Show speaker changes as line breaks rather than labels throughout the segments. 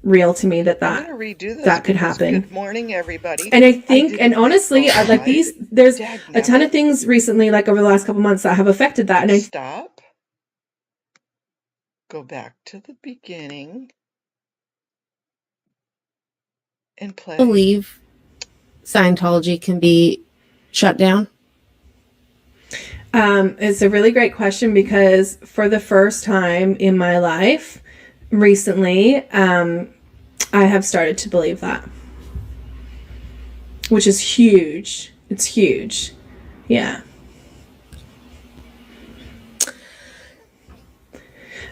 real to me
I'm going to redo this
that could
because good
happen.
morning, everybody.
And I
I
think, and
didn't hit
honestly,
go
I like
live.
these, there's
Dag
a ton
nabbit.
of things recently, like over the last couple months that have affected that. And I,
Stop. Go back to the beginning and play.
Believe Scientology can be shut down?
it's a really great question because for the first time in my life recently, I have started to believe that, which is huge. It's huge. Yeah.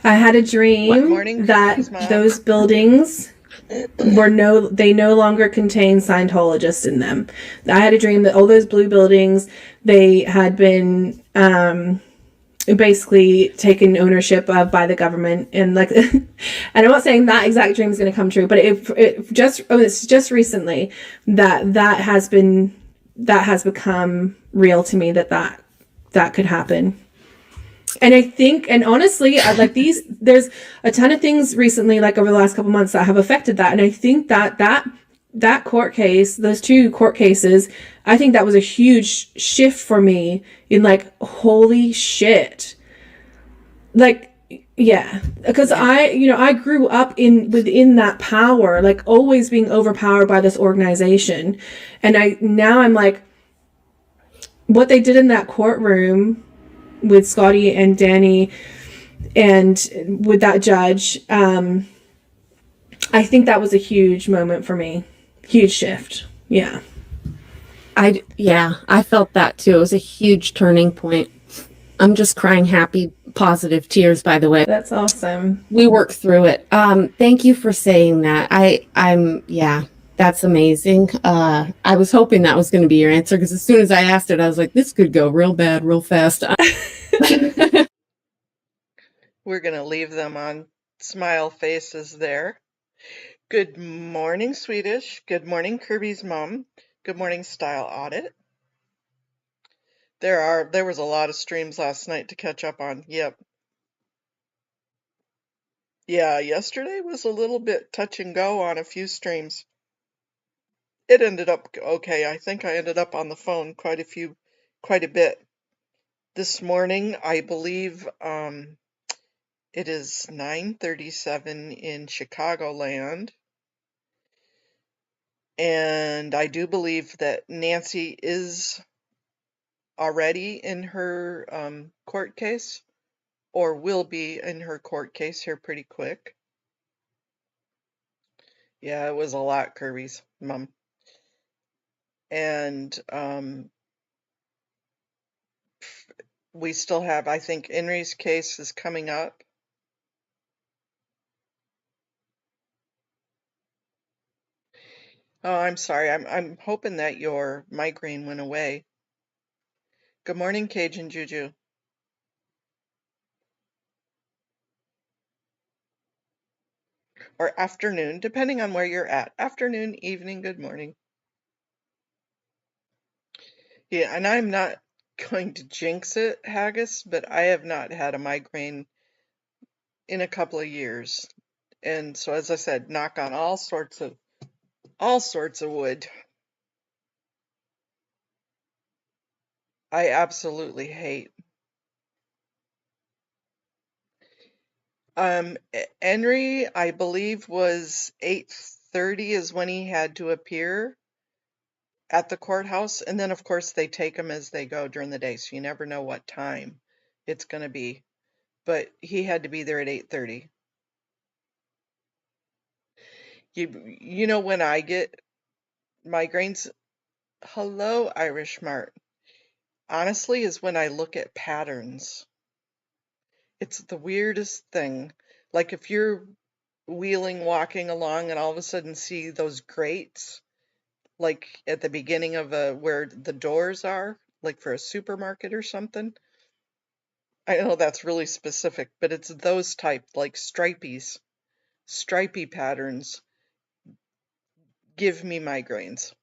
I had a
What?
Good
dream
morning,
that
Kirby's mom.
those buildings they no longer contain Scientologists in them. I had a dream that all those blue buildings, they had been basically taken ownership of by the government, and like and I'm not saying that exact dream is going to come true, but it's just recently that has become real to me, that could happen. And I think, and honestly, I like these, there's a ton of things recently, like over the last couple months, that have affected that. And I think that court case, those two court cases, I think that was a huge shift for me in like, holy shit. Like, yeah, because
Yeah.
I grew up in within that power, like always being overpowered by this organization. And I'm like, what they did in that courtroom with Scotty and Danny and with that judge, I think that was a huge moment for me. Huge shift. Yeah.
I felt that too. It was a huge turning point. I'm just crying happy, positive tears, by the way.
That's awesome.
We work through it. Thank you for saying that. Yeah, that's amazing. I was hoping that was going to be your answer because as soon as I asked it, I was like, this could go real bad, real fast.
We're going to leave them on smile faces there. Good morning, Swedish. Good morning, Kirby's mom. Good morning, Style Audit. There was a lot of streams last night to catch up on. Yep. Yeah, yesterday was a little bit touch and go on a few streams. It ended up okay. I think I ended up on the phone quite a bit. This morning, I believe it is 9:37 in Chicagoland. And I do believe that Nancy is already in her court case, or will be in her court case here pretty quick. Yeah, it was a lot, Kirby's mom. And we still have, I think, Enri's case is coming up. Oh, I'm sorry. I'm hoping that your migraine went away. Good morning, Cajun Juju. Or afternoon, depending on where you're at. Afternoon, evening, good morning. Yeah, and I'm not going to jinx it, Haggis, but I have not had a migraine in a couple of years. And so, as I said, knock on all sorts of wood. I absolutely hate. Enri, I believe, was 8:30 is when he had to appear at the courthouse, and then of course they take him as they go during the day, so you never know what time it's going to be. But he had to be there at 8:30. You know when I get migraines, hello Irish Mart, honestly is when I look at patterns. It's the weirdest thing. Like if you're wheeling, walking along, and all of a sudden see those grates, like at the beginning of where the doors are, like for a supermarket or something. I know that's really specific, but it's those type, like stripy patterns give me migraines.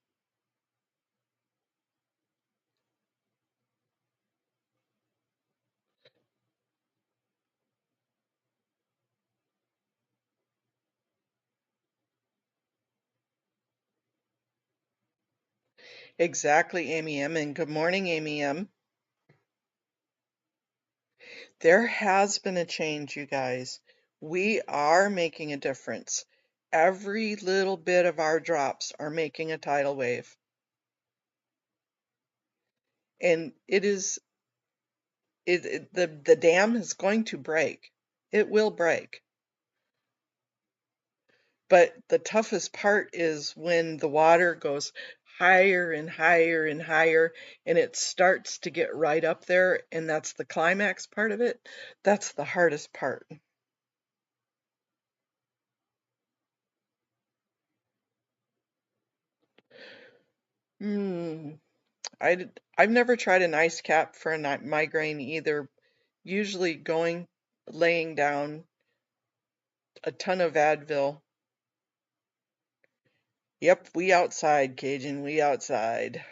Exactly, Amy M. And good morning, Amy M. There has been a change, you guys. We are making a difference. Every little bit of our drops are making a tidal wave. And the dam is going to break. It will break. But the toughest part is when the water goes higher and higher and higher, and it starts to get right up there, and that's the climax part of it. That's the hardest part. Hmm. I've never tried an ice cap for a migraine either. Usually laying down a ton of Advil. Yep, we outside, Cajun, we outside.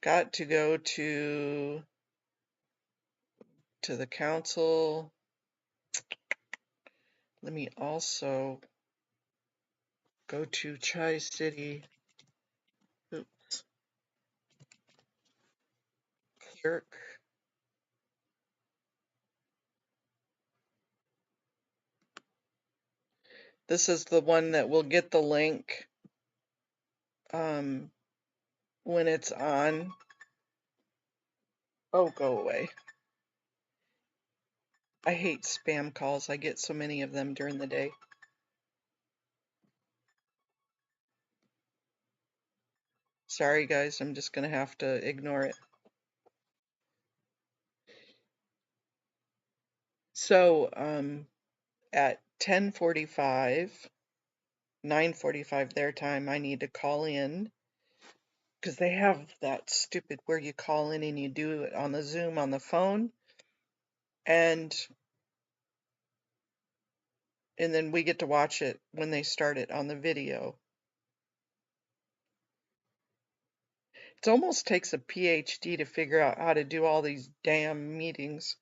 Got to go to the council. Let me also go to Tri-City. Oops. Clerk. This is the one that will get the link when it's on. Oh, go away. I hate spam calls. I get so many of them during the day. Sorry, guys. I'm just going to have to ignore it. So, at 10:45, 9:45 their time, I need to call in because they have that stupid where you call in and you do it on the Zoom on the phone, and then we get to watch it when they start it on the video. It almost takes a PhD to figure out how to do all these damn meetings.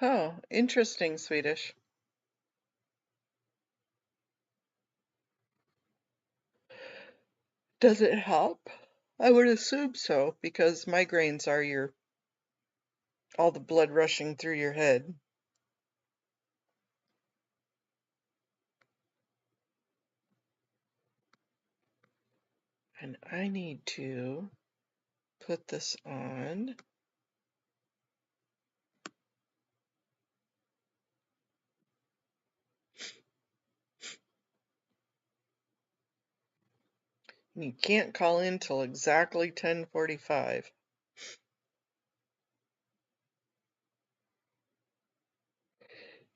Oh, interesting, Swedish. Does it help? I would assume so, because migraines are all the blood rushing through your head. And I need to put this on. You can't call in till exactly 10:45.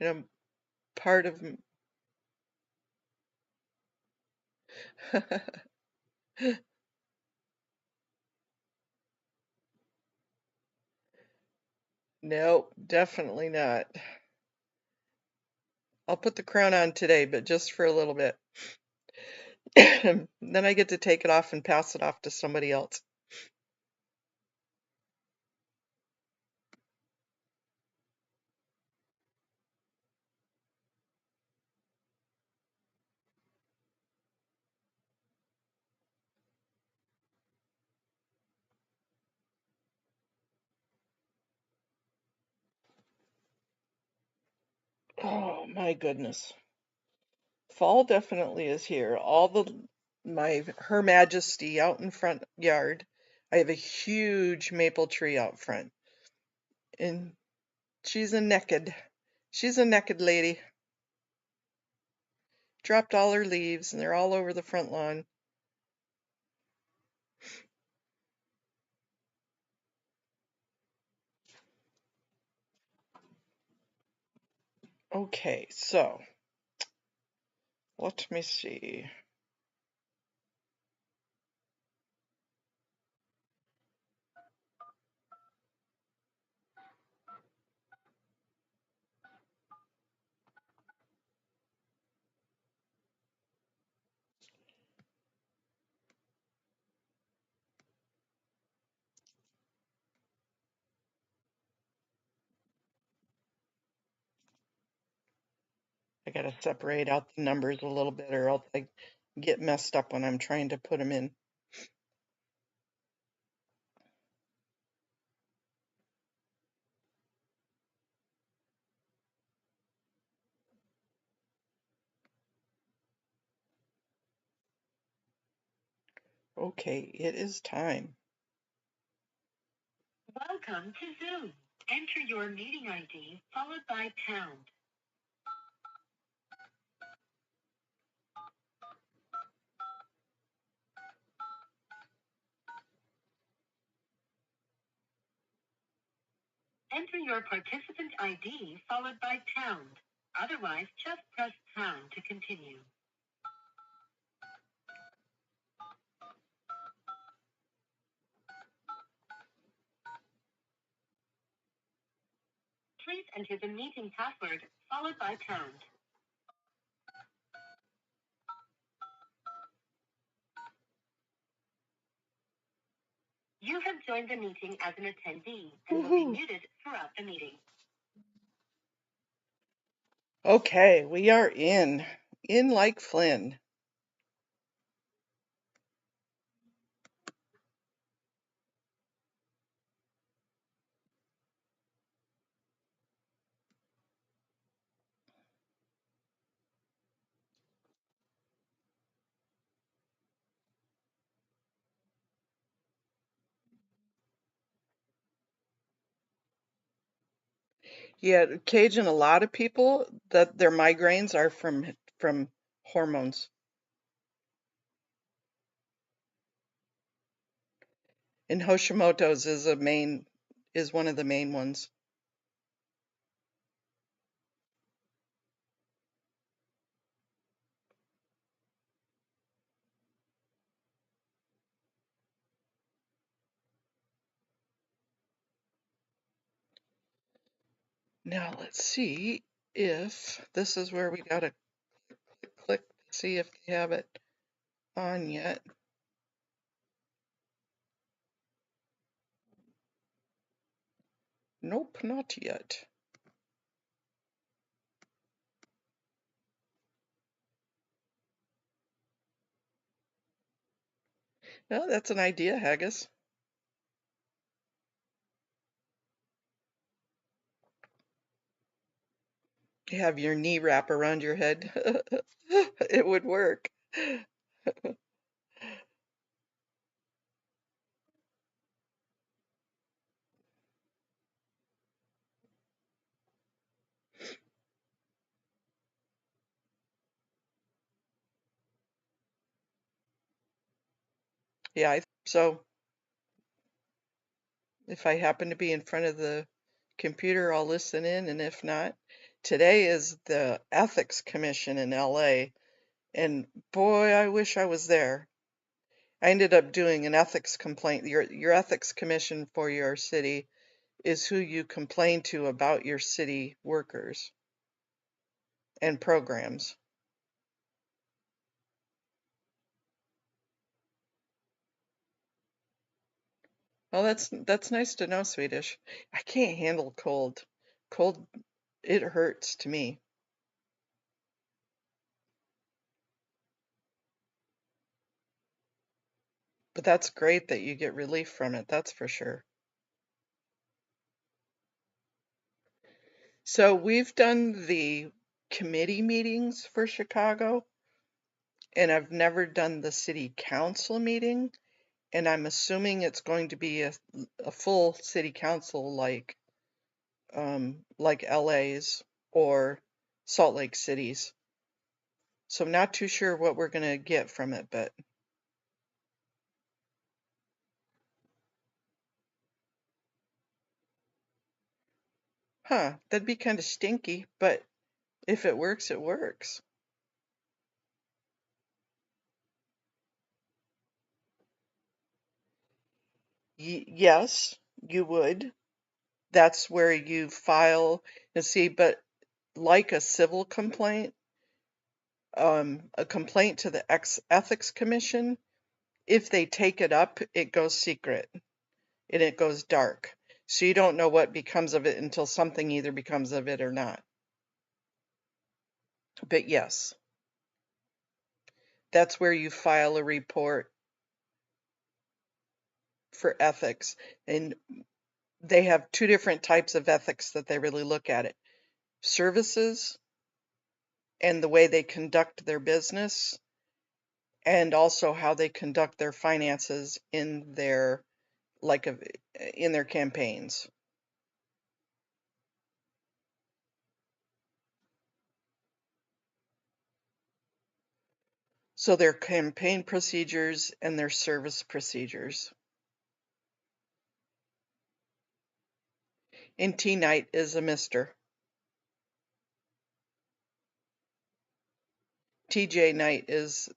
You know, part of no, definitely not. I'll put the crown on today, but just for a little bit. Then I get to take it off and pass it off to somebody else. Oh my goodness. Fall definitely is here. Her Majesty out in front yard. I have a huge maple tree out front. And she's a naked. She's a naked lady. Dropped all her leaves and they're all over the front lawn. Okay, so let me see. I gotta separate out the numbers a little bit or else I get messed up when I'm trying to put them in. Okay, it is time.
Welcome to Zoom. Enter your meeting ID followed by pound. Enter your participant ID followed by pound. Otherwise, just press pound to continue. Please enter the meeting password followed by pound. You have joined the meeting as an attendee and will be muted throughout the meeting.
Okay, we are in like Flynn. Yeah, Cajun, a lot of people that their migraines are from hormones. And Hashimoto's is one of the main ones. Now let's see if this is where we gotta click to see if they have it on yet. Nope, not yet. No, that's an idea, Haggis. You have your knee wrap around your head. It would work. Yeah, so if I happen to be in front of the computer, I'll listen in, and if not, today is the Ethics Commission in LA, and boy, I wish I was there. I ended up doing an ethics complaint. Your ethics commission for your city is who you complain to about your city workers and programs. Well, that's nice to know, Swedish. I can't handle cold. Cold, it hurts to me. But that's great that you get relief from it, that's for sure. So we've done the committee meetings for Chicago, and I've never done the city council meeting, and I'm assuming it's going to be a full city council like LA's or Salt Lake City's. So I'm not too sure what we're going to get from it, but that'd be kind of stinky, but if it works, it works. Yes, you would. That's where you file and see, but like a civil complaint, a complaint to the Ethics Commission, if they take it up, it goes secret and it goes dark. So you don't know what becomes of it until something either becomes of it or not. But yes, that's where you file a report for ethics. And they have two different types of ethics that they really look at it. Services and the way they conduct their business, and also how they conduct their finances in their in their campaigns. So their campaign procedures and their service procedures. And T Knight is a mister. TJ Knight is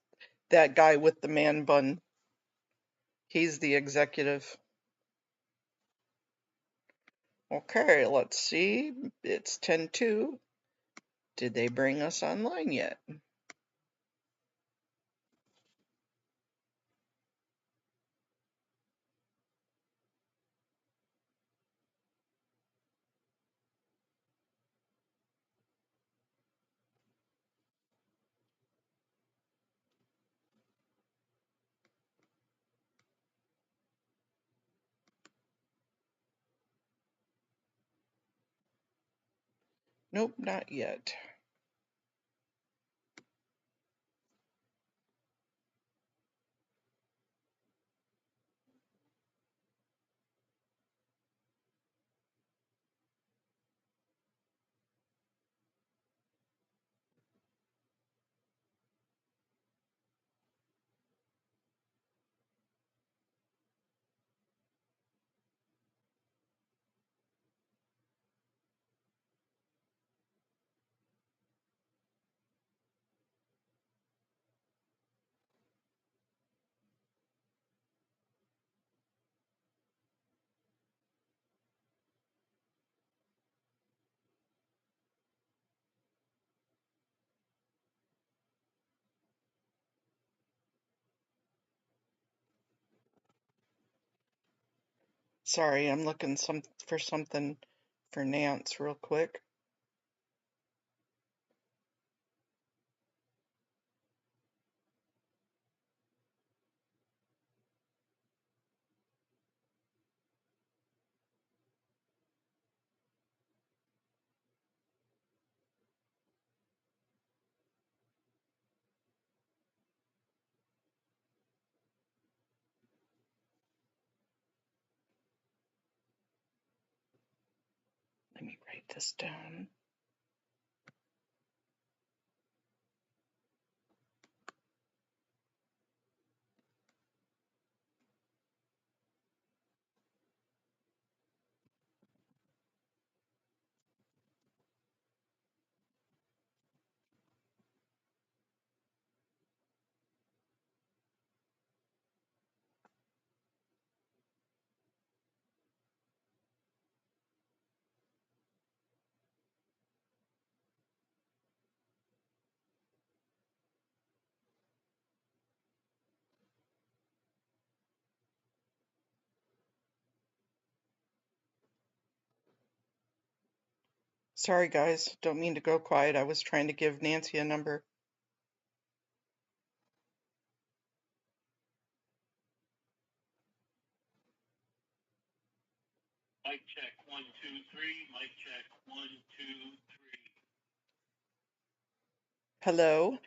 that guy with the man bun. He's the executive. Okay, let's see. It's 10:02. Did they bring us online yet? Nope, not yet. Sorry, I'm looking for something for Nance real quick. Let me write this down. Sorry guys, don't mean to go quiet. I was trying to give Nancy a number.
Mic check 1 2 3. Mic check 1 2 3.
Hello?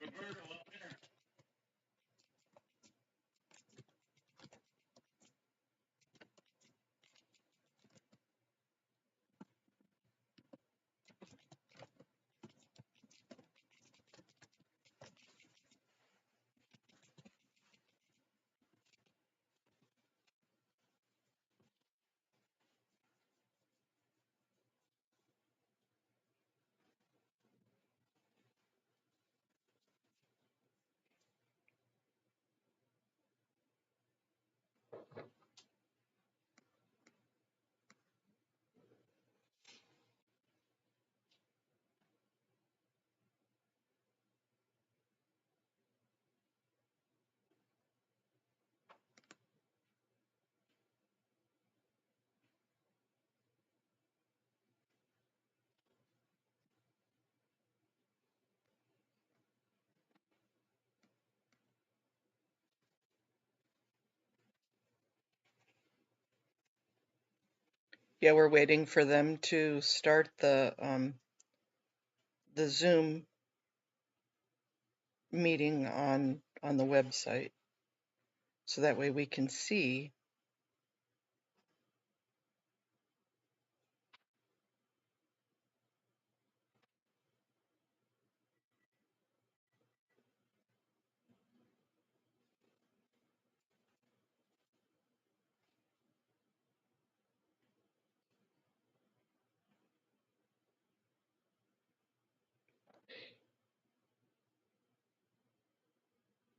Roberto, up there.
Yeah, we're waiting for them to start the Zoom meeting on the website, so that way we can see.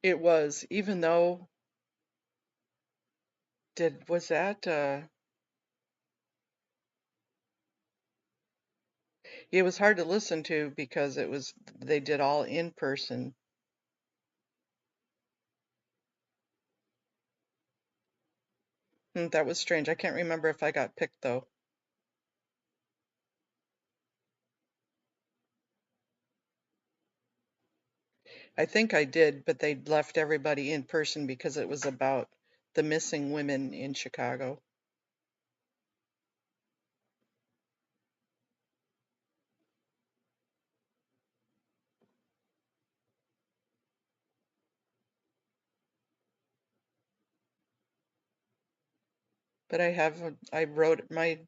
It was, even though, was that, it was hard to listen to because they did all in person. That was strange. I can't remember if I got picked though. I think I did, but they left everybody in person because it was about the missing women in Chicago. But I wrote my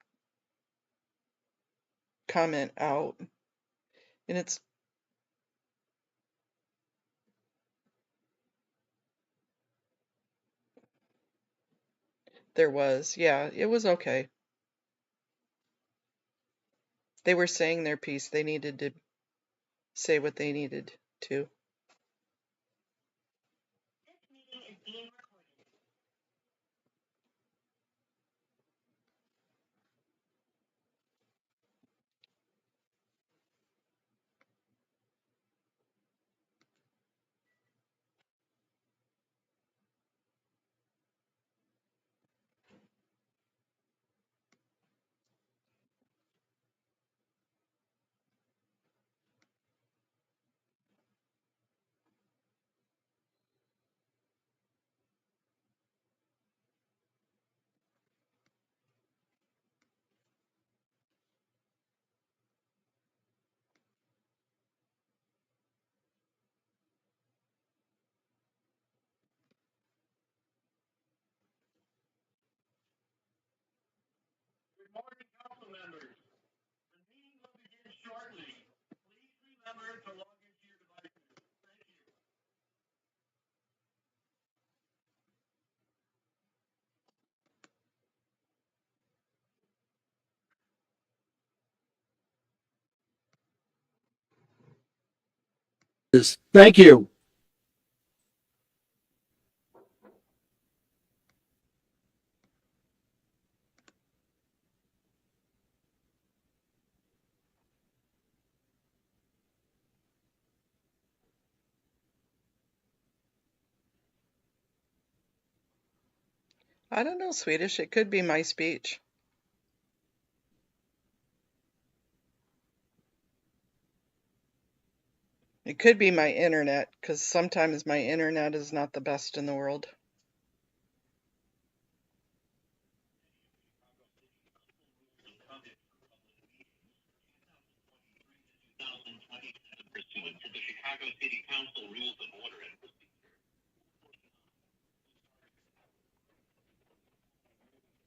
comment out, and yeah, it was okay. They were saying their piece. They needed to say what they needed to.
This meeting is being recorded.
Good morning, council members. The meeting will begin shortly. Please remember to log into your devices. Thank you.
Thank you.
I don't know, Swedish. It could be my speech. It could be my internet, because sometimes my internet is not the best in the world.
Pursuant to the Chicago City Council Rules of Order and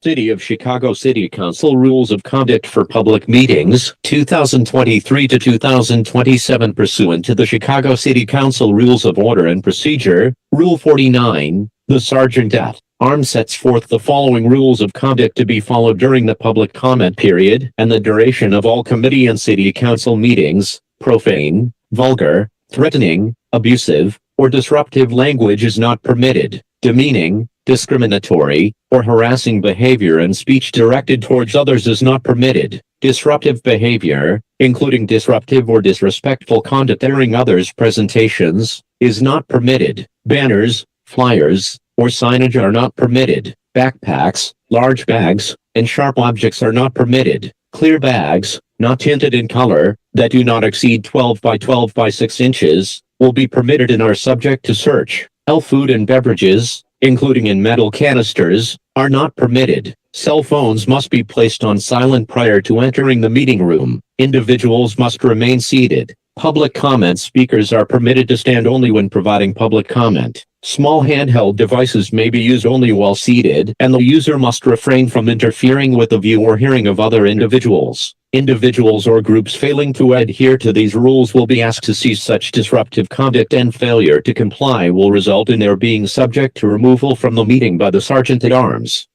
City of Chicago City Council Rules of Conduct for Public Meetings, 2023 to 2027 pursuant to the Chicago City Council Rules of Order and Procedure, Rule 49, the Sergeant at Arms sets forth the following rules of conduct to be followed during the public comment period and the duration of all committee and city council meetings. Profane, vulgar, threatening, abusive, or disruptive language is not permitted. Demeaning, discriminatory, or harassing behavior and speech directed towards others is not permitted. Disruptive behavior, including disruptive or disrespectful conduct during others' presentations, is not permitted. Banners, flyers, or signage are not permitted. Backpacks, large bags, and sharp objects are not permitted. Clear bags, not tinted in color, that do not exceed 12 by 12 by 6 inches, will be permitted and are subject to search. All food and beverages, including in metal canisters, are not permitted. Cell phones must be placed on silent prior to entering the meeting room. Individuals must remain seated. Public comment speakers are permitted to stand only when providing public comment. Small handheld devices may be used only while seated, and the user must refrain from interfering with the view or hearing of other individuals. Individuals or groups failing to adhere to these rules will be asked to cease such disruptive conduct, and failure to comply will result in their being subject to removal from the meeting by the Sergeant at Arms.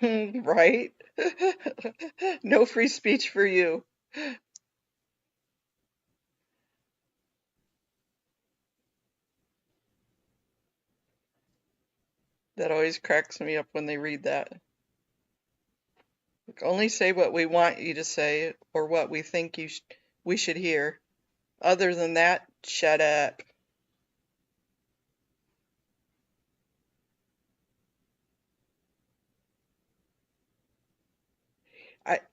Right? No free speech for you. That always cracks me up when they read that. Only say what we want you to say or what we think we should hear. Other than that, shut up.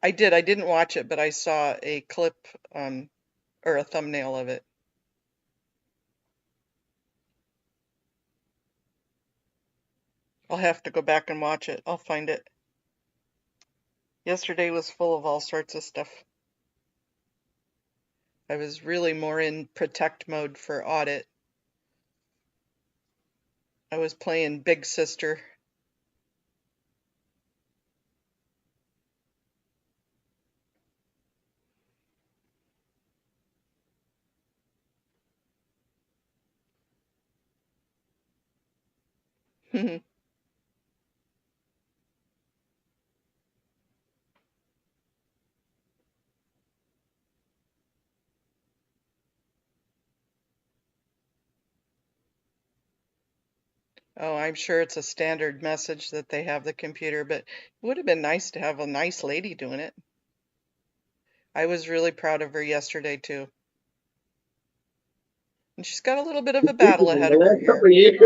I did. I didn't watch it, but I saw a clip or a thumbnail of it. I'll have to go back and watch it. I'll find it. Yesterday was full of all sorts of stuff. I was really more in protect mode for audit. I was playing Big Sister. Oh, I'm sure it's a standard message that they have the computer, but it would have been nice to have a nice lady doing it. I was really proud of her yesterday too. And she's got a little bit of a battle ahead of her here.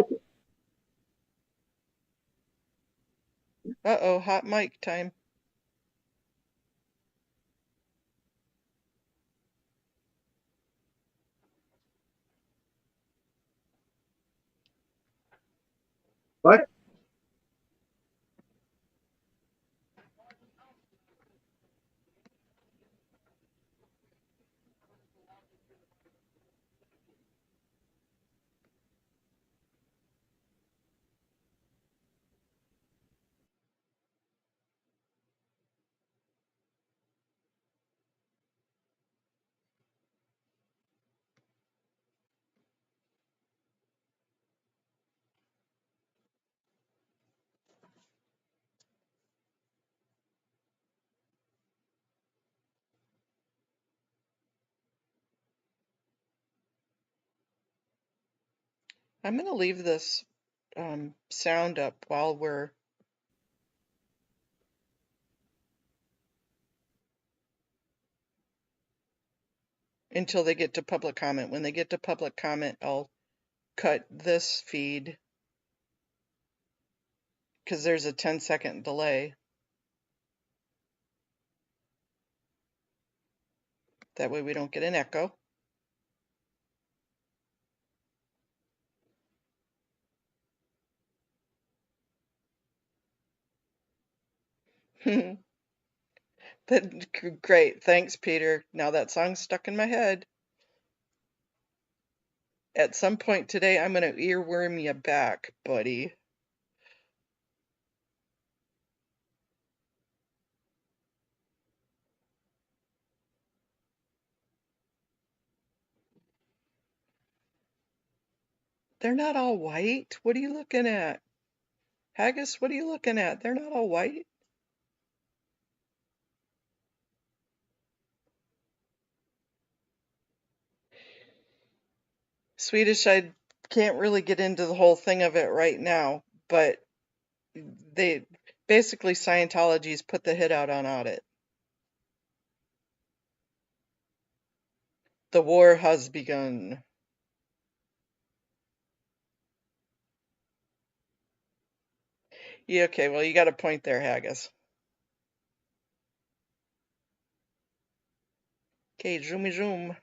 Uh-oh, hot mic time.
What?
I'm going to leave this sound up while we're until they get to public comment. When they get to public comment, I'll cut this feed because there's a 10-second delay. That way we don't get an echo. Great. Thanks, Peter. Now that song's stuck in my head. At some point today, I'm going to earworm you back, buddy. They're not all white. What are you looking at? Haggis, what are you looking at? They're not all white. Swedish, I can't really get into the whole thing of it right now, but they basically Scientology's put the hit out on audit. The war has begun. Yeah, okay, well, you got a point there, Haggis. Okay, zoomy zoom.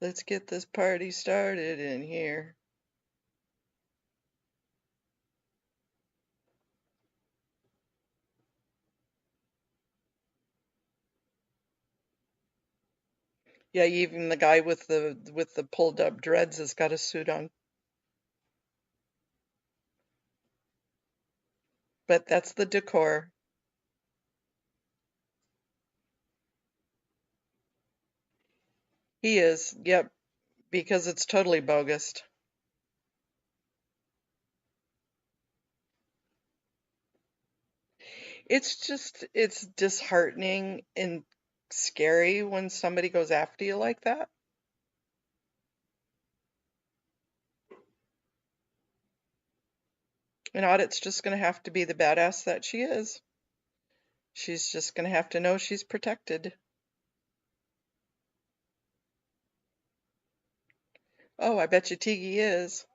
Let's get this party started in here. Yeah, even the guy with the pulled up dreads has got a suit on. But that's the decor. He is, yep, because it's totally bogus. It's disheartening and scary when somebody goes after you like that. And Audit's just going to have to be the badass that she is. She's just going to have to know she's protected. Oh, I bet you Tiggy is.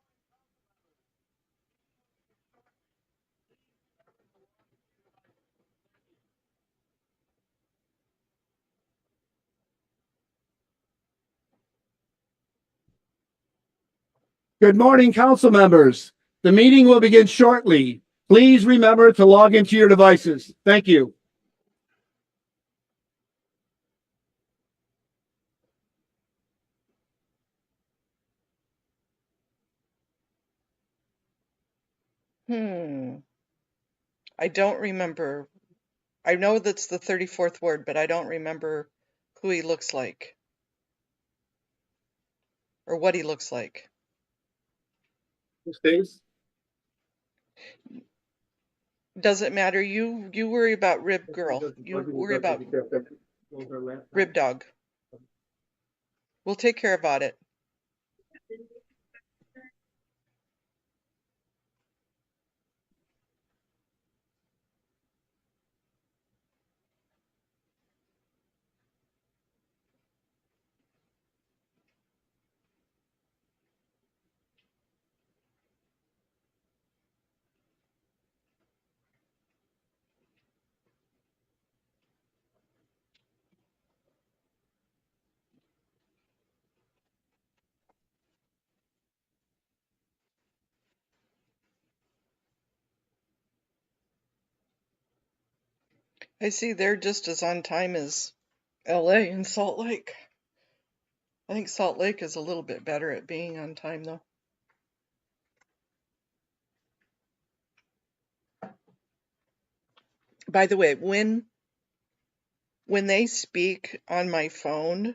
Good morning, council members. The meeting will begin shortly. Please remember to log into your devices. Thank you.
I don't remember. I know that's the 34th ward, but I don't remember who he looks like. Or what he looks like.
Stays.
Doesn't matter. You worry about Rib Girl. You worry about Rib Dog. We'll take care about it. I see they're just as on time as LA and Salt Lake. I think Salt Lake is a little bit better at being on time, though. By the way, when they speak on my phone,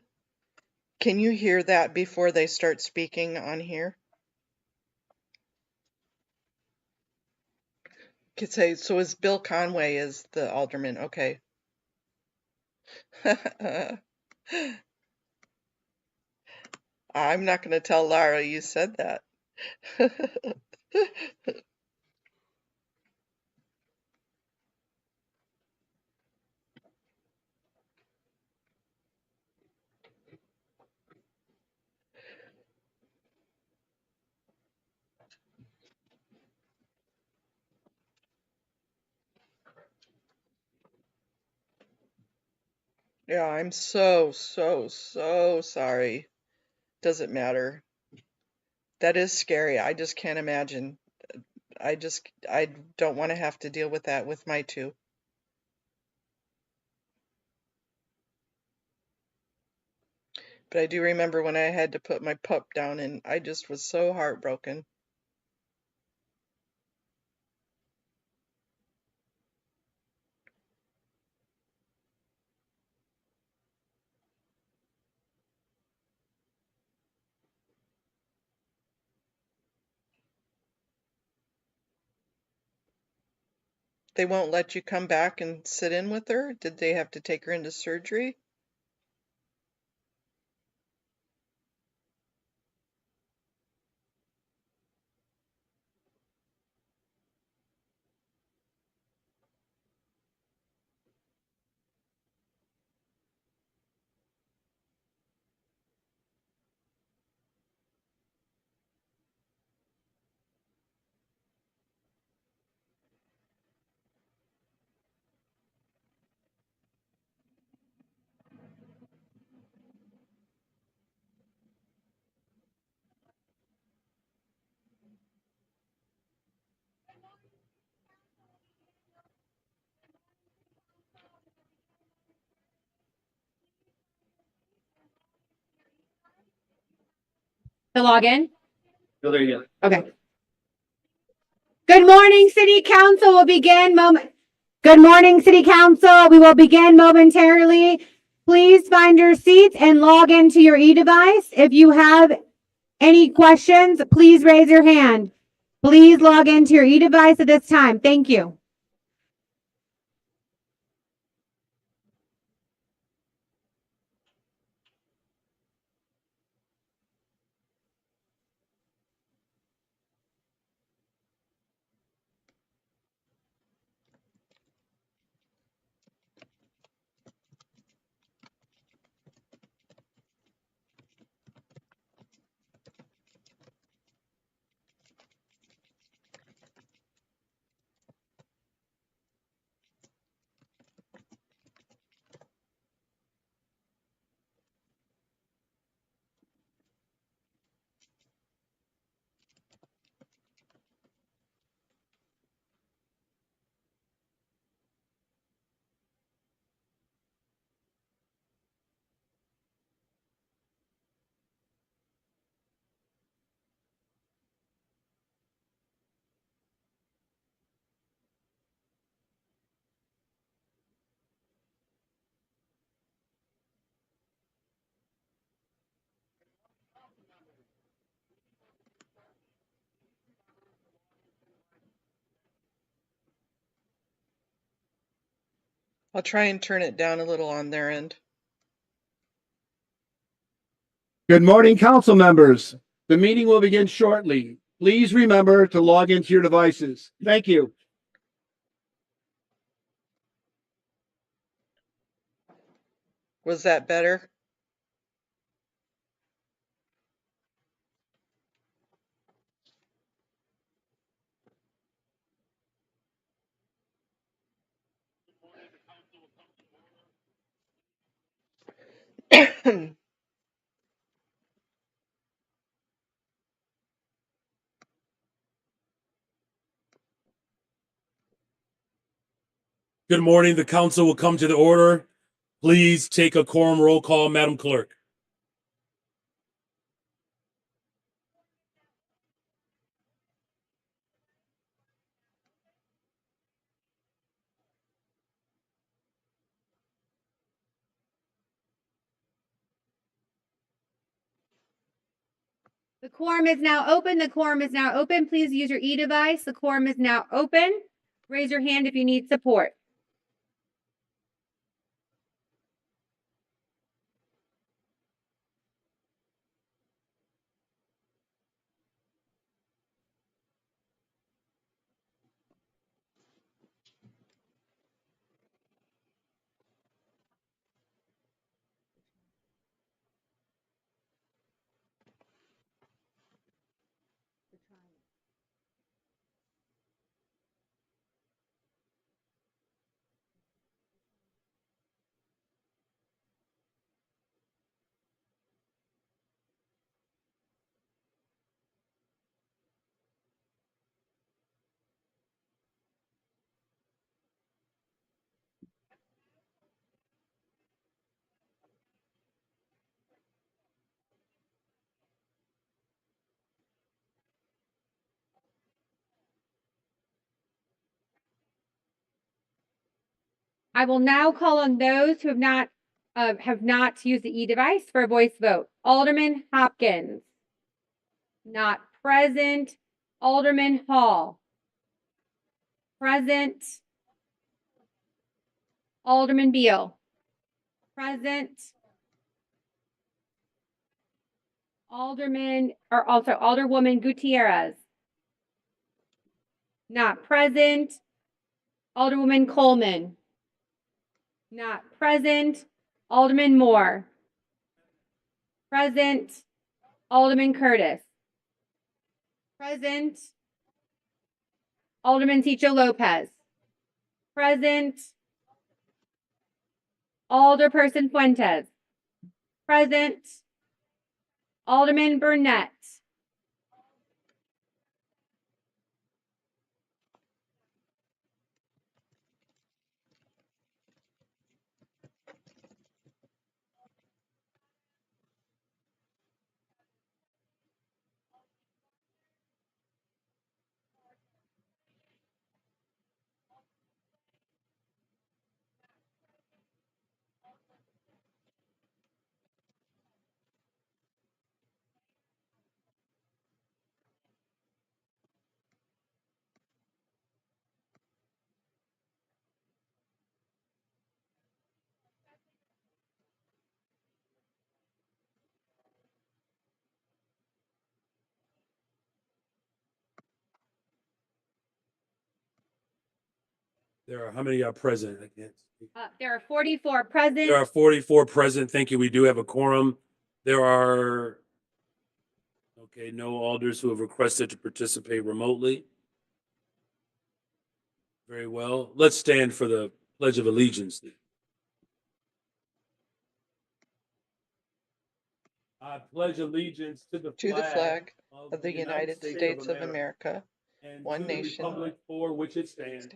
can you hear that before they start speaking on here? Could say, so is Bill Conway is the alderman, okay. I'm not going to tell Lara you said that. Yeah, I'm so, so, so sorry. Doesn't matter. That is scary. I just can't imagine. I don't want to have to deal with that with my two. But I do remember when I had to put my pup down and I just was so heartbroken. They won't let you come back and sit in with her? Did they have to take her into surgery?
To log in? Okay. Good morning, City Council. Will begin moment. Good morning, City Council. We will begin momentarily. Please find your seats and log into your e-device. If you have any questions, please raise your hand. Please log into your e-device at this time. Thank you.
I'll try and turn it down a little on their end.
Good morning, council members. The meeting will begin shortly. Please remember to log into your devices. Thank you.
Was that better?
Good morning. The council will come to the order. Please take a quorum roll call, Madam Clerk.
The quorum is now open. The quorum is now open. Please use your e-device. The quorum is now open. Raise your hand if you need support. I will now call on those who have not used the e-device for a voice vote. Alderman Hopkins. Not present. Alderman Hall. Present. Alderman Beal. Present. Alderwoman Gutierrez. Not present. Alderwoman Coleman. Not present. Alderman Moore. Present. Alderman Curtis. Present. Alderman Ticho Lopez. Present. Alderperson Fuentes. Present. Alderman Burnett.
There are how many are present? I can't speak.
There are 44 present.
There are 44 present. Thank you. We do have a quorum. There are, okay, no alders who have requested to participate remotely. Very well. Let's stand for the Pledge of Allegiance. I pledge allegiance to the
flag of the United States of America,
and
one
to the
nation,
republic for which it stands,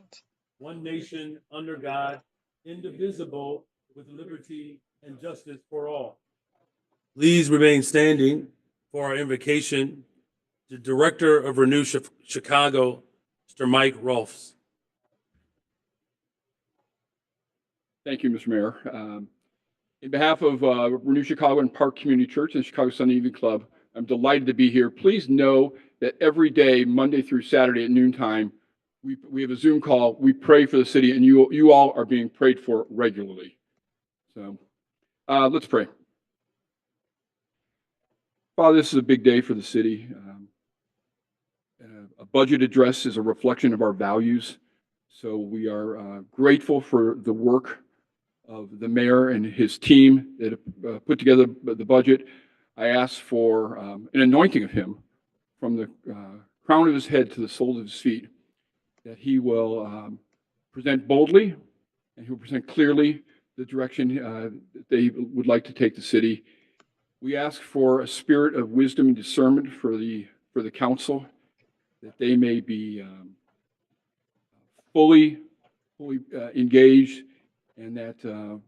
one nation under God, indivisible, with liberty and justice for all. Please remain standing for our invocation to Director of Renew Chicago, Mr. Mike Rolfs.
Thank you, Mr. Mayor. In behalf of Renew Chicago and Park Community Church and Chicago Sunday Evening Club, I'm delighted to be here. Please know that every day, Monday through Saturday at noontime, we have a Zoom call. We pray for the city, and you all are being prayed for regularly. So let's pray. Father, this is a big day for the city. A budget address is a reflection of our values. So we are grateful for the work of the mayor and his team that have put together the budget. I ask for an anointing of him from the crown of his head to the soles of his feet, that he will present boldly and he will present clearly the direction that they would like to take the city. We ask for a spirit of wisdom and discernment for the council, that they may be fully engaged, and that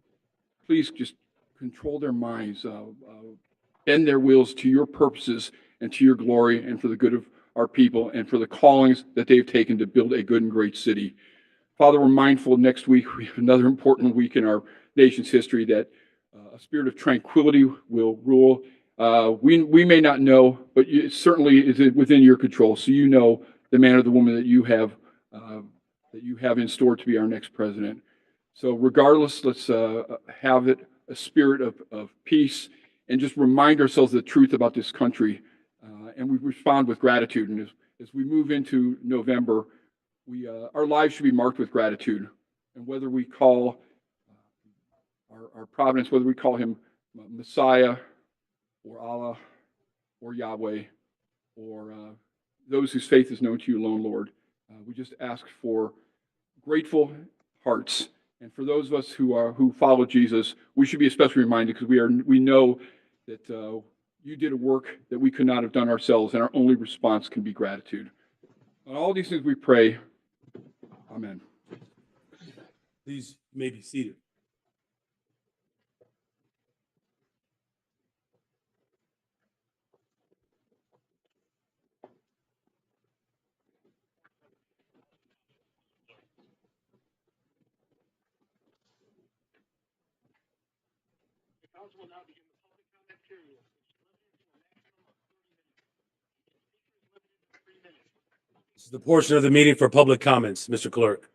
please just control their minds, bend their wheels to your purposes and to your glory and for the good of our people and for the callings that they've taken to build a good and great city. Father, we're mindful next week, we have another important week in our nation's history, that a spirit of tranquility will rule. We may not know, but it certainly is within your control. So you know the man or the woman that you have in store to be our next president. So regardless, let's have it a spirit of peace and just remind ourselves the truth about this country. And we respond with gratitude. And as we move into November, our lives should be marked with gratitude. And whether we call our providence, whether we call him Messiah or Allah or Yahweh or those whose faith is known to you alone, Lord, we just ask for grateful hearts. And for those of us who follow Jesus, we should be especially reminded, because we know that you did a work that we could not have done ourselves, and our only response can be gratitude. On all these things we pray. Amen.
Please, you may be seated.
Council will now begin the public comment period, which is limited to a maximum of 30 minutes. Each speaker is limited to 3 minutes.
This is the portion of the meeting for public comments, Mr. Clerk.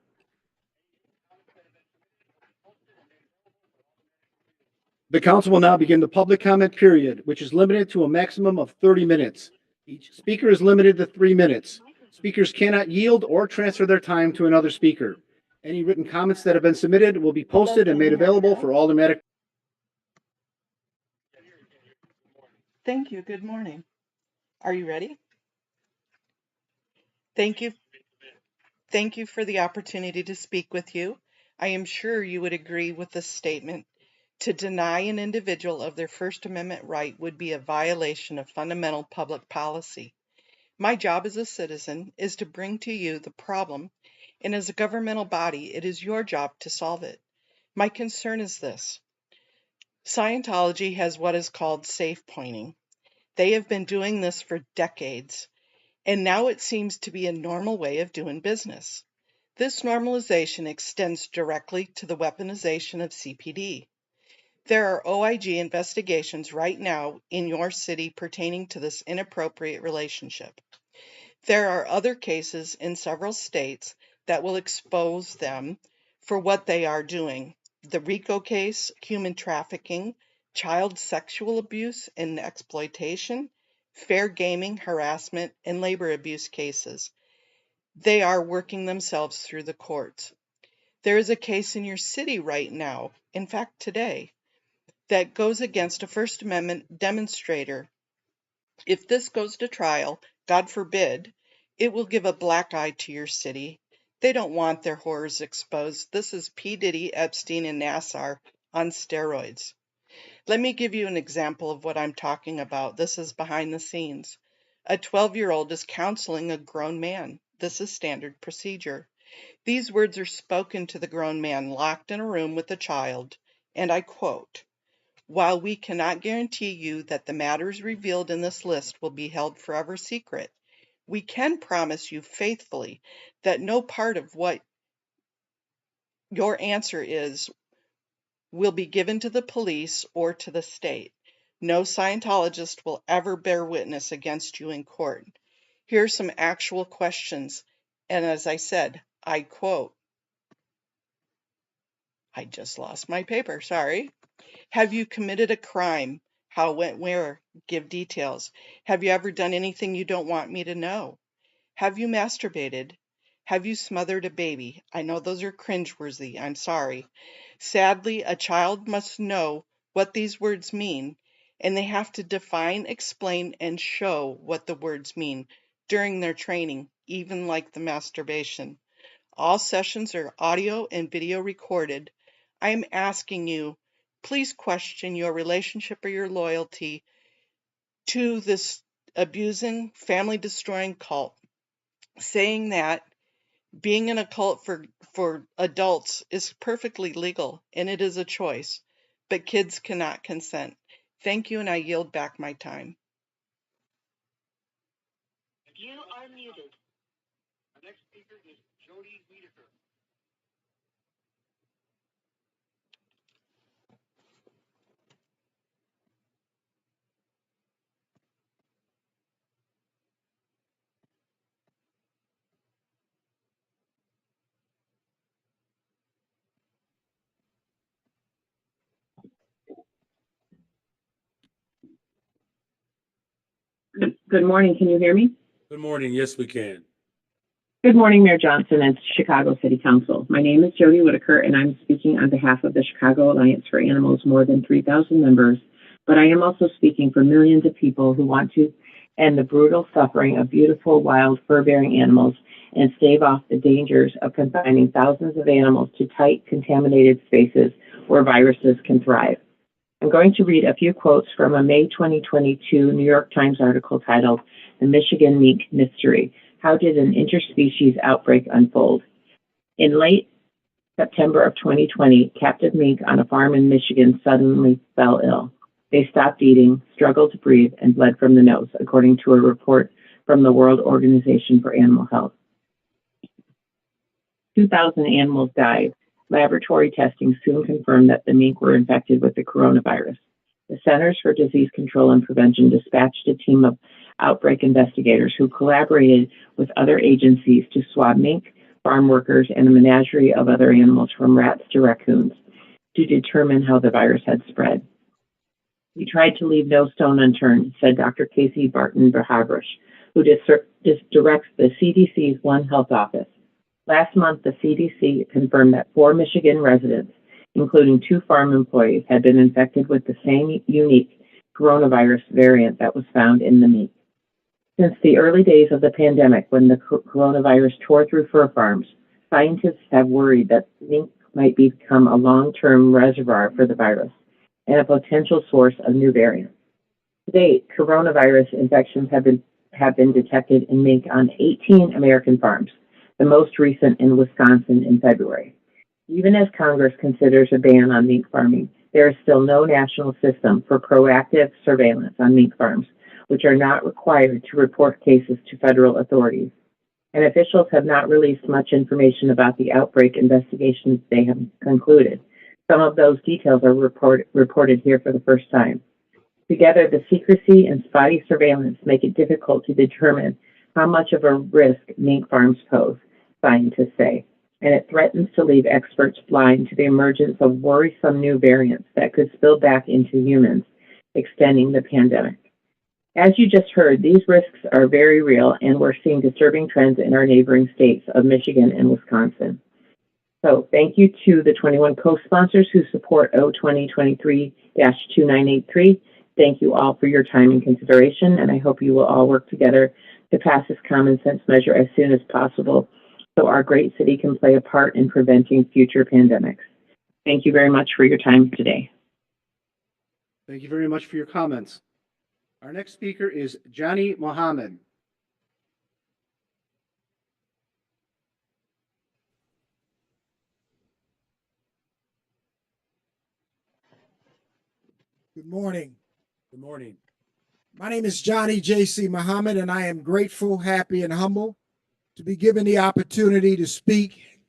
The council will now begin the public comment period, which is limited to a maximum of 30 minutes. Each speaker is limited to 3 minutes. Speakers cannot yield or transfer their time to another speaker. Any written comments that have been submitted will be posted and made available for automatic.
Thank you. Good morning. Are you ready? Thank you. Thank you for the opportunity to speak with you. I am sure you would agree with this statement. To deny an individual of their First Amendment right would be a violation of fundamental public policy. My job as a citizen is to bring to you the problem, and as a governmental body, it is your job to solve it. My concern is this. Scientology has what is called safe pointing. They have been doing this for decades, and now it seems to be a normal way of doing business. This normalization extends directly to the weaponization of CPD. There are OIG investigations right now in your city pertaining to this inappropriate relationship. There are other cases in several states that will expose them for what they are doing. The RICO case, human trafficking, child sexual abuse and exploitation, fair gaming, harassment, and labor abuse cases. They are working themselves through the courts. There is a case in your city right now, in fact today, that goes against a First Amendment demonstrator. If this goes to trial, God forbid, it will give a black eye to your city. They don't want their horrors exposed. This is P. Diddy, Epstein, and Nassar on steroids. Let me give you an example of what I'm talking about. This is behind the scenes. A 12-year-old is counseling a grown man. This is standard procedure. These words are spoken to the grown man locked in a room with a child, and I quote, "While we cannot guarantee you that the matters revealed in this list will be held forever secret, we can promise you faithfully that no part of what your answer is will be given to the police or to the state. No Scientologist will ever bear witness against you in court." Here are some actual questions, and as I said, I quote, I just lost my paper, sorry. Have you committed a crime? How, when, where? Give details. Have you ever done anything you don't want me to know? Have you masturbated? Have you smothered a baby? I know those are cringeworthy. I'm sorry. Sadly, a child must know what these words mean, and they have to define, explain, and show what the words mean during their training, even like the masturbation. All sessions are audio and video recorded. I am asking you, please question your relationship or your loyalty to this abusing, family-destroying cult, saying that being in a cult for adults is perfectly legal and it is a choice, but kids cannot consent. Thank you, and I yield back my time.
You are muted.
Our next speaker is Jody Wiedeker.
Good morning. Can you hear me?
Good morning. Yes, we can.
Good morning, Mayor Johnson and Chicago City Council. My name is Jody Whitaker, and I'm speaking on behalf of the Chicago Alliance for Animals, more than 3,000 members. But I am also speaking for millions of people who want to end the brutal suffering of beautiful, wild, fur-bearing animals and stave off the dangers of confining thousands of animals to tight, contaminated spaces where viruses can thrive. I'm going to read a few quotes from a May 2022 New York Times article titled "The Michigan Mink Mystery: How Did an Interspecies Outbreak Unfold?" In late September of 2020, captive mink on a farm in Michigan suddenly fell ill. They stopped eating, struggled to breathe, and bled from the nose, according to a report from the World Organization for Animal Health. 2,000 animals died. Laboratory testing soon confirmed that the mink were infected with the coronavirus. The Centers for Disease Control and Prevention dispatched a team of outbreak investigators who collaborated with other agencies to swab mink, farm workers, and a menagerie of other animals from rats to raccoons to determine how the virus had spread. We tried to leave no stone unturned, said Dr. Casey Barton-Bahabrish, who directs the CDC's One Health Office. Last month, the CDC confirmed that 4 Michigan residents, including 2 farm employees, had been infected with the same unique coronavirus variant that was found in the mink. Since the early days of the pandemic, when the coronavirus tore through fur farms, scientists have worried that mink might become a long-term reservoir for the virus and a potential source of new variants. To date, coronavirus infections have been detected in mink on 18 American farms, the most recent in Wisconsin in February. Even as Congress considers a ban on mink farming, there is still no national system for proactive surveillance on mink farms, which are not required to report cases to federal authorities. And officials have not released much information about the outbreak investigations they have concluded. Some of those details are reported here for the first time. Together, the secrecy and spotty surveillance make it difficult to determine how much of a risk mink farms pose, scientists say, and it threatens to leave experts blind to the emergence of worrisome new variants that could spill back into humans, extending the pandemic. As you just heard, these risks are very real, and we're seeing disturbing trends in our neighboring states of Michigan and Wisconsin. So thank you to the 21 co-sponsors who support O2023-2983. Thank you all for your time and consideration, and I hope you will all work together to pass this common sense measure as soon as possible so our great city can play a part in preventing future pandemics. Thank you very much for your time today.
Thank you very much for your comments. Our next speaker is Johnny Mohammed.
Good morning.
Good morning.
My name is Johnny J.C. Muhammad, and I am grateful, happy, and humble to be given the opportunity to speak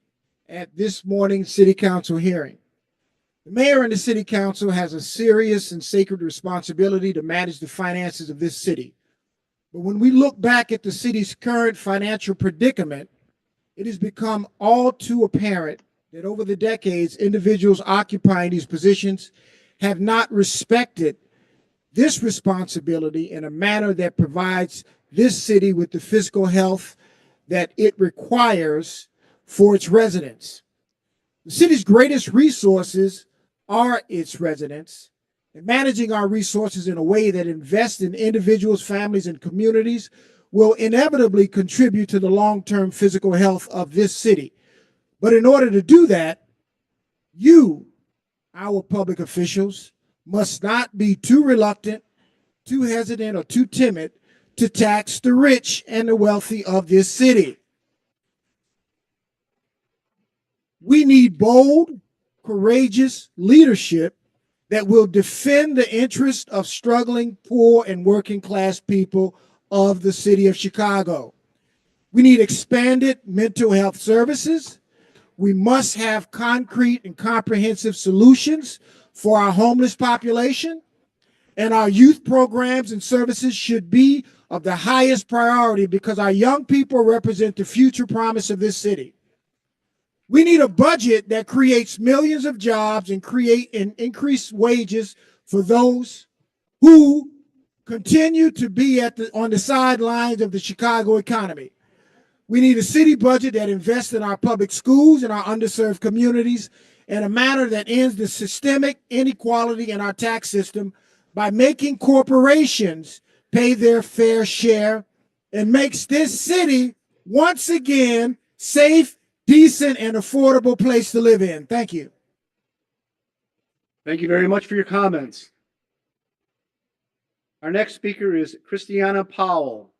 at this morning's City Council hearing. The mayor and the City Council has a serious and sacred responsibility to manage the finances of this city. But when we look back at the city's current financial predicament, it has become all too apparent that over the decades, individuals occupying these positions have not respected this responsibility in a manner that provides this city with the fiscal health that it requires for its residents. The city's greatest resources are its residents, and managing our resources in a way that invests in individuals, families, and communities will inevitably contribute to the long-term physical health of this city. But in order to do that, you, our public officials, must not be too reluctant, too hesitant, or too timid to tax the rich and the wealthy of this city. We need bold, courageous leadership that will defend the interests of struggling, poor, and working class people of the city of Chicago. We need expanded mental health services. We must have concrete and comprehensive solutions for our homeless population, and our youth programs and services should be of the highest priority because our young people represent the future promise of this city. We need a budget that creates millions of jobs and increase wages for those who continue to be on the sidelines of the Chicago economy. We need a city budget that invests in our public schools and our underserved communities in a manner that ends the systemic inequality in our tax system by making corporations pay their fair share and makes this city once again safe, decent, and affordable place to live in. Thank you.
Thank you very much for your comments. Our next speaker is Christiana Powell.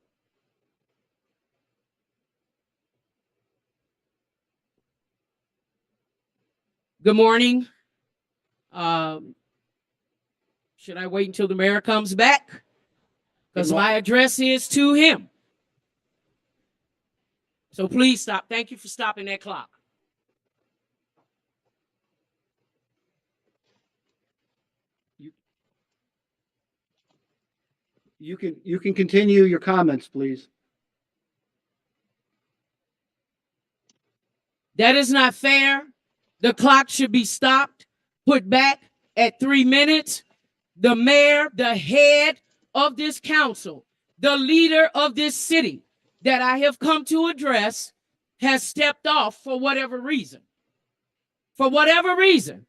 Good morning. Should I wait until the mayor comes back? Because my address is to him. So please stop. Thank you for stopping that clock.
You can continue your comments, please.
That is not fair. The clock should be stopped, put back at 3 minutes. The mayor, the head of this council, the leader of this city that I have come to address has stepped off for whatever reason. For whatever reason.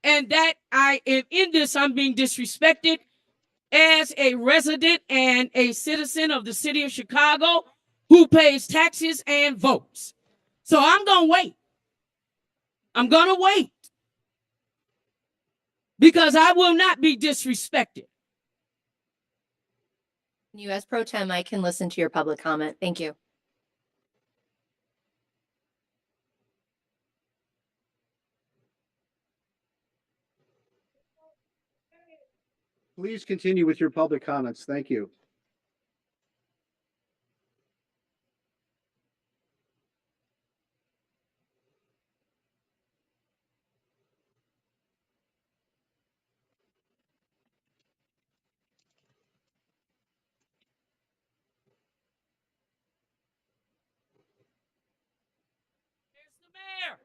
And that I am in this, I'm being disrespected as a resident and a citizen of the city of Chicago who pays taxes and votes. So I'm going to wait. I'm going to wait because I will not be disrespected.
You, as pro tem, I can listen to your public comment. Thank you.
Please continue with your public comments. Thank you.
Here's the mayor.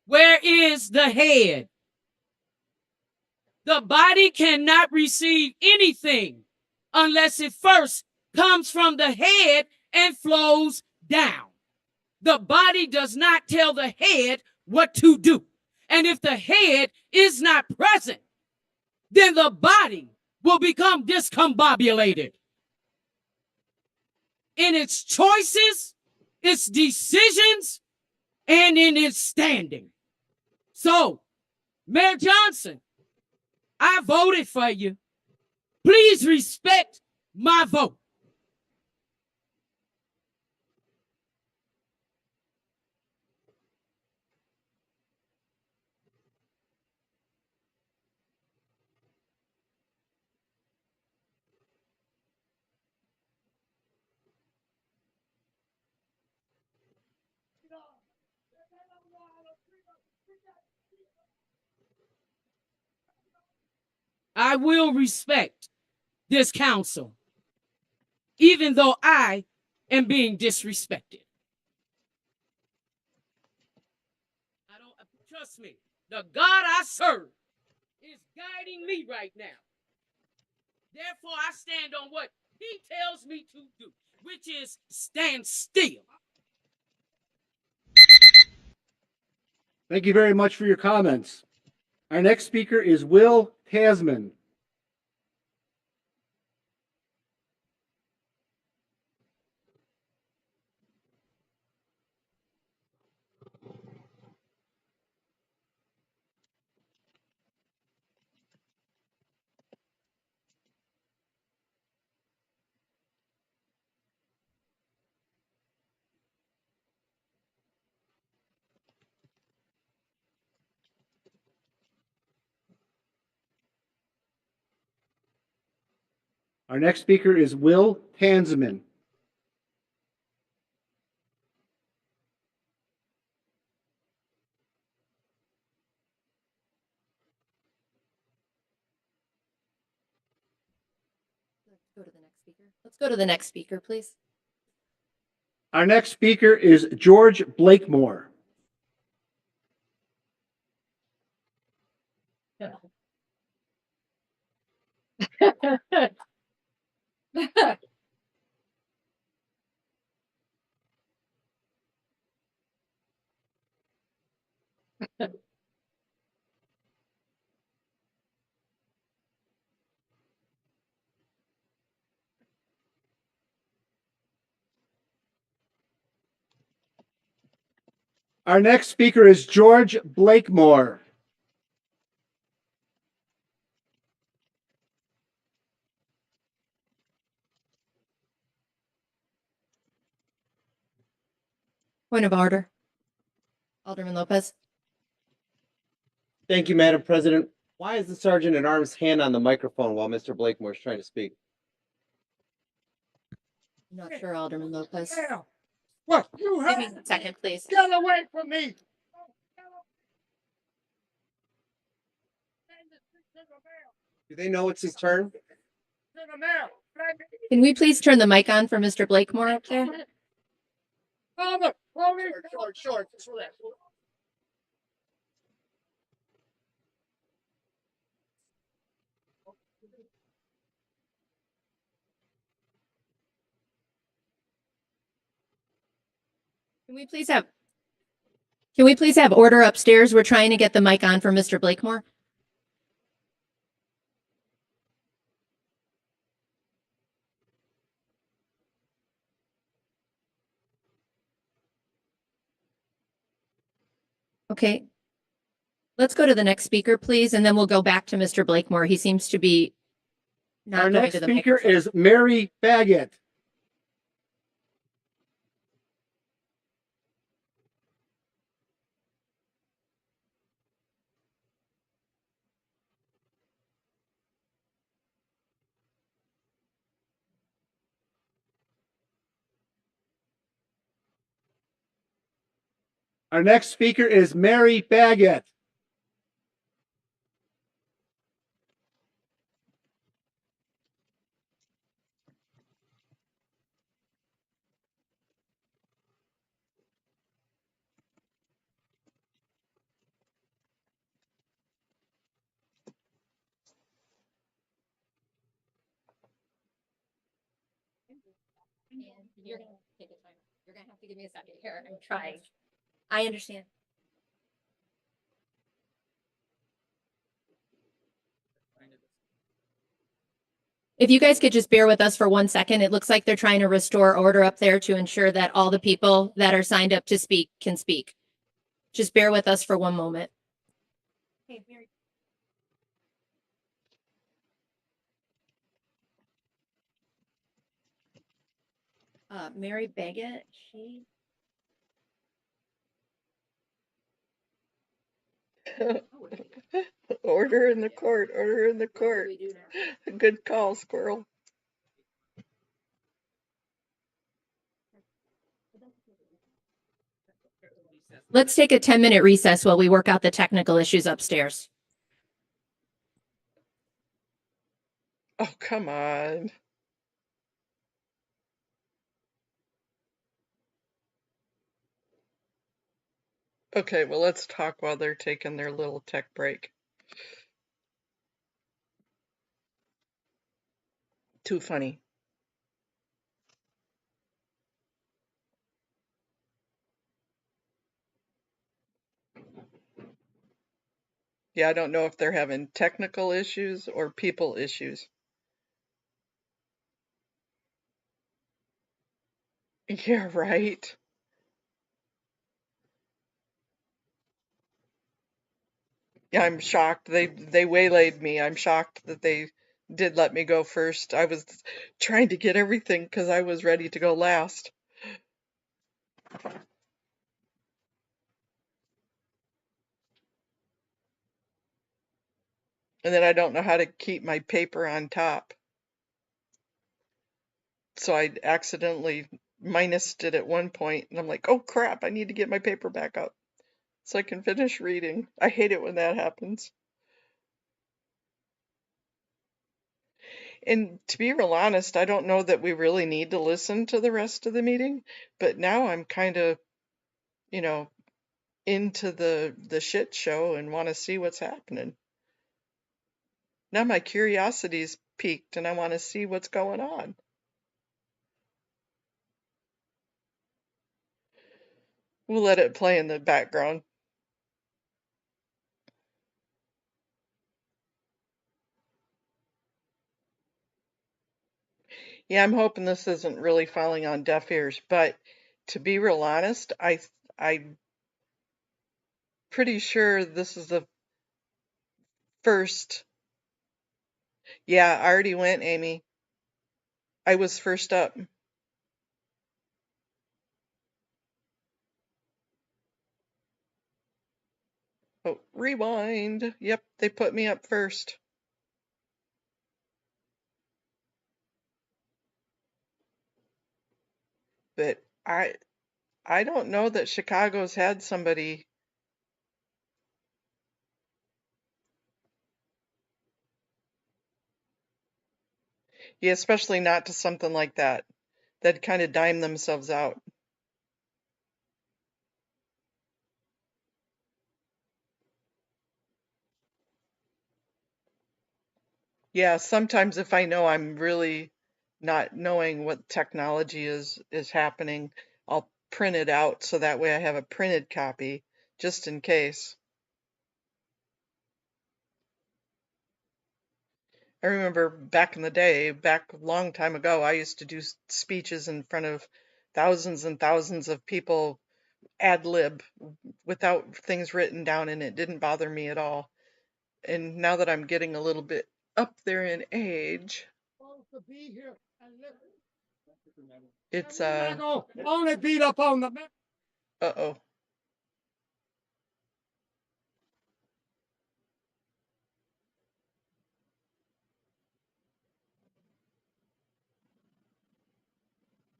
Where is the head? The body cannot receive anything unless it first comes from the head and flows down. The body does not tell the head what to do. And if the head is not present, then the body will become discombobulated in its choices, its decisions, and in its standing. So, Mayor Johnson, I voted for you. Please respect my vote. I will respect this council, even though I am being disrespected. I don't trust me. The God I serve is guiding me right now. Therefore, I stand on what he tells me to do, which is stand still.
Thank you very much for your comments. Our next speaker is Will Tasman. Our next speaker is Will Tansman.
Let's go to the next speaker. Let's go to the next speaker, please.
Our next speaker is George Blakemore. Our next speaker is George Blakemore.
Point of order. Alderman Lopez.
Thank you, Madam President. Why is the Sergeant at Arms hand on the microphone while Mr. Blakemore is trying to speak?
Not sure, Alderman Lopez.
Yeah. What? You
Give
have
me a second, please.
get away from me.
Do they know it's his turn?
Can we please turn the mic on for Mr. Blakemore up there?
Short.
Can we please have order upstairs? We're trying to get the mic on for Mr. Blakemore. Okay. Let's go to the next speaker, please, and then we'll go back to Mr. Blakemore. He seems to be not
Our
going
next
to the
speaker
microphone.
is Mary Baggett. Our next speaker is Mary Baggett.
You're going to take a time. You're going to have to give me a second here. I'm trying. I understand. If you guys could just bear with us for 1 second, it looks like they're trying to restore order up there to ensure that all the people that are signed up to speak can speak. Just bear with us for 1 moment. Hey, Mary. Mary Baggett, she.
Order in the court. Order in the court. Good call, squirrel.
Let's take a 10-minute recess while we work out the technical issues upstairs.
Oh, come on. Okay, well, let's talk while they're taking their little tech break. Too funny. Yeah, I don't know if they're having technical issues or people issues. Yeah, right. Yeah, I'm shocked. They waylaid me. I'm shocked that they did let me go first. I was trying to get everything because I was ready to go last. And then I don't know how to keep my paper on top. So I accidentally minused it at one point, and I'm like, oh crap, I need to get my paper back up so I can finish reading. I hate it when that happens. And to be real honest, I don't know that we really need to listen to the rest of the meeting, but now I'm kind of, you know, into the shit show and want to see what's happening. Now my curiosity's piqued and I want to see what's going on. We'll let it play in the background. Yeah, I'm hoping this isn't really falling on deaf ears, but to be real honest, I'm pretty sure this is the first. Yeah, I already went, Amy. I was first up. Oh, rewind. Yep, they put me up first. But I don't know that Chicago's had somebody. Yeah, especially not to something like that. That kind of dime themselves out. Yeah, sometimes if I know I'm really not knowing what technology is happening, I'll print it out so that way I have a printed copy just in case. I remember back in the day, back a long time ago, I used to do speeches in front of thousands and thousands of people ad lib without things written down, and it didn't bother me at all. And now that I'm getting a little bit up there in age, it's
Only beat up on the.
uh-oh.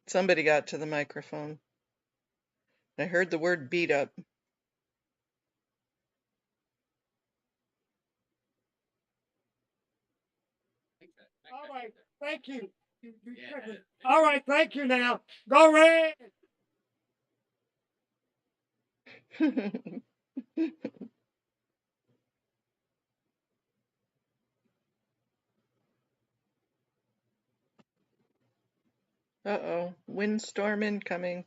Somebody got to the microphone. I heard the word beat up.
All right, thank you. All right, thank you now. Go Red.
Uh-oh, windstorm incoming.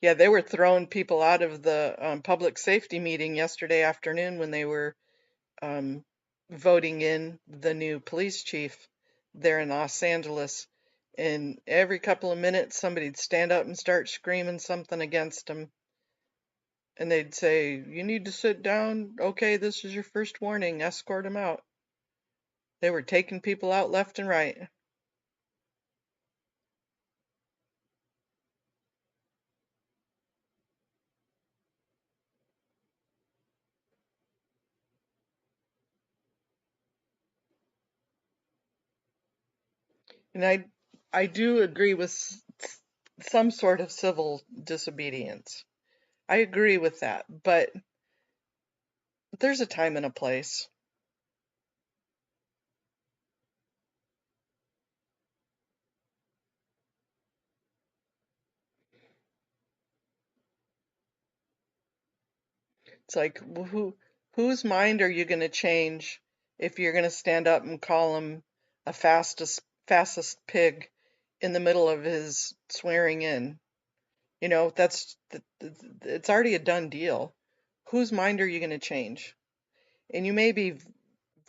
Yeah, they were throwing people out of the public safety meeting yesterday afternoon when they were um, voting in the new police chief there in Los Angeles. And every couple of minutes, somebody'd stand up and start screaming something against him. And they'd say, "You need to sit down. Okay, this is your first warning. Escort him out." They were taking people out left and right. And I do agree with some sort of civil disobedience. I agree with that, but there's a time and a place. It's like whose mind are you going to change if you're going to stand up and call him a fastest pig in the middle of his swearing in? You know, it's already a done deal. Whose mind are you going to change? And you may be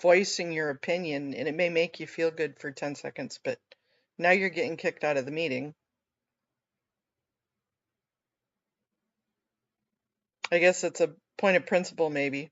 voicing your opinion and it may make you feel good for 10 seconds, but now you're getting kicked out of the meeting. I guess it's a point of principle, maybe.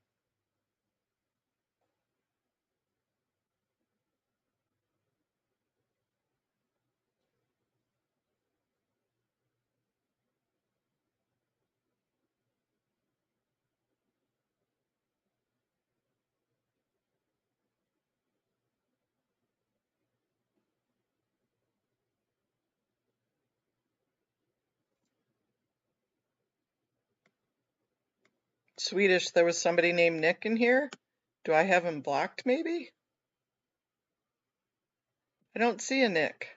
Swedish, there was somebody named Nick in here. Do I have him blocked, maybe? I don't see a Nick.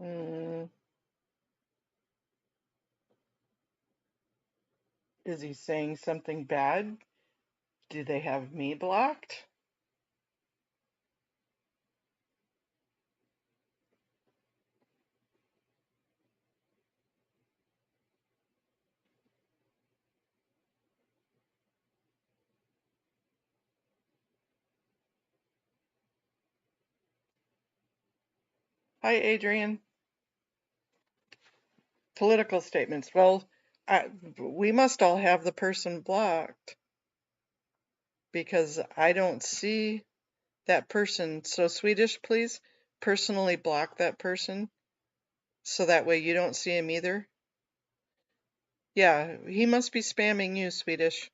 Mm, is he saying something bad? Do they have me blocked? Hi, Adrian. Political statements. Well, we must all have the person blocked because I don't see that person. So Swedish, please personally block that person so that way you don't see him either. Yeah, he must be spamming you, Swedish.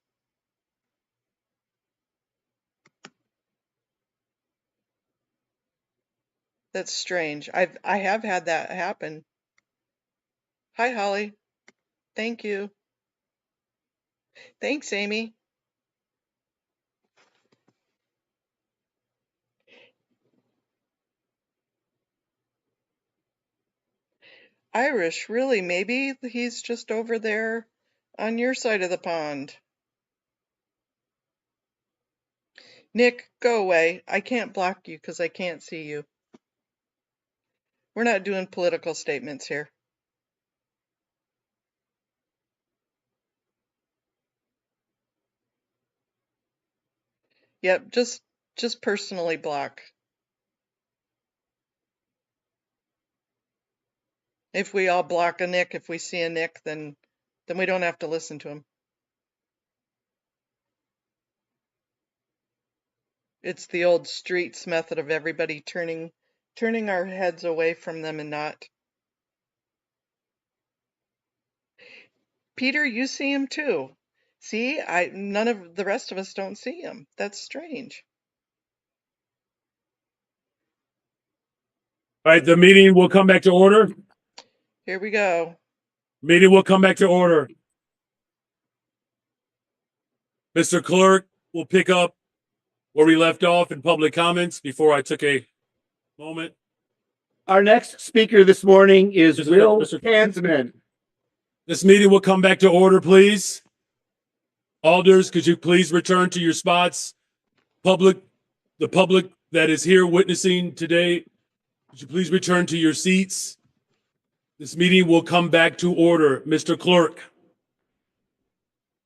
That's strange. I have had that happen. Hi, Holly. Thank you. Thanks, Amy. Irish, really, maybe he's just over there on your side of the pond. Nick, go away. I can't block you because I can't see you. We're not doing political statements here. Yep, just personally block. If we all block a Nick, if we see a Nick, then we don't have to listen to him. It's the old streets method of everybody turning our heads away from them and not. Peter, you see him too. See, none of the rest of us don't see him. That's strange.
All right, the meeting will come back to order.
Here we go.
Meeting will come back to order. Mr. Clerk will pick up where we left off in public comments before I took a moment.
Our next speaker this morning is Will Hansman.
This meeting will come back to order, please. Alders, could you please return to your spots? The public that is here witnessing today, could you please return to your seats? This meeting will come back to order. Mr. Clerk.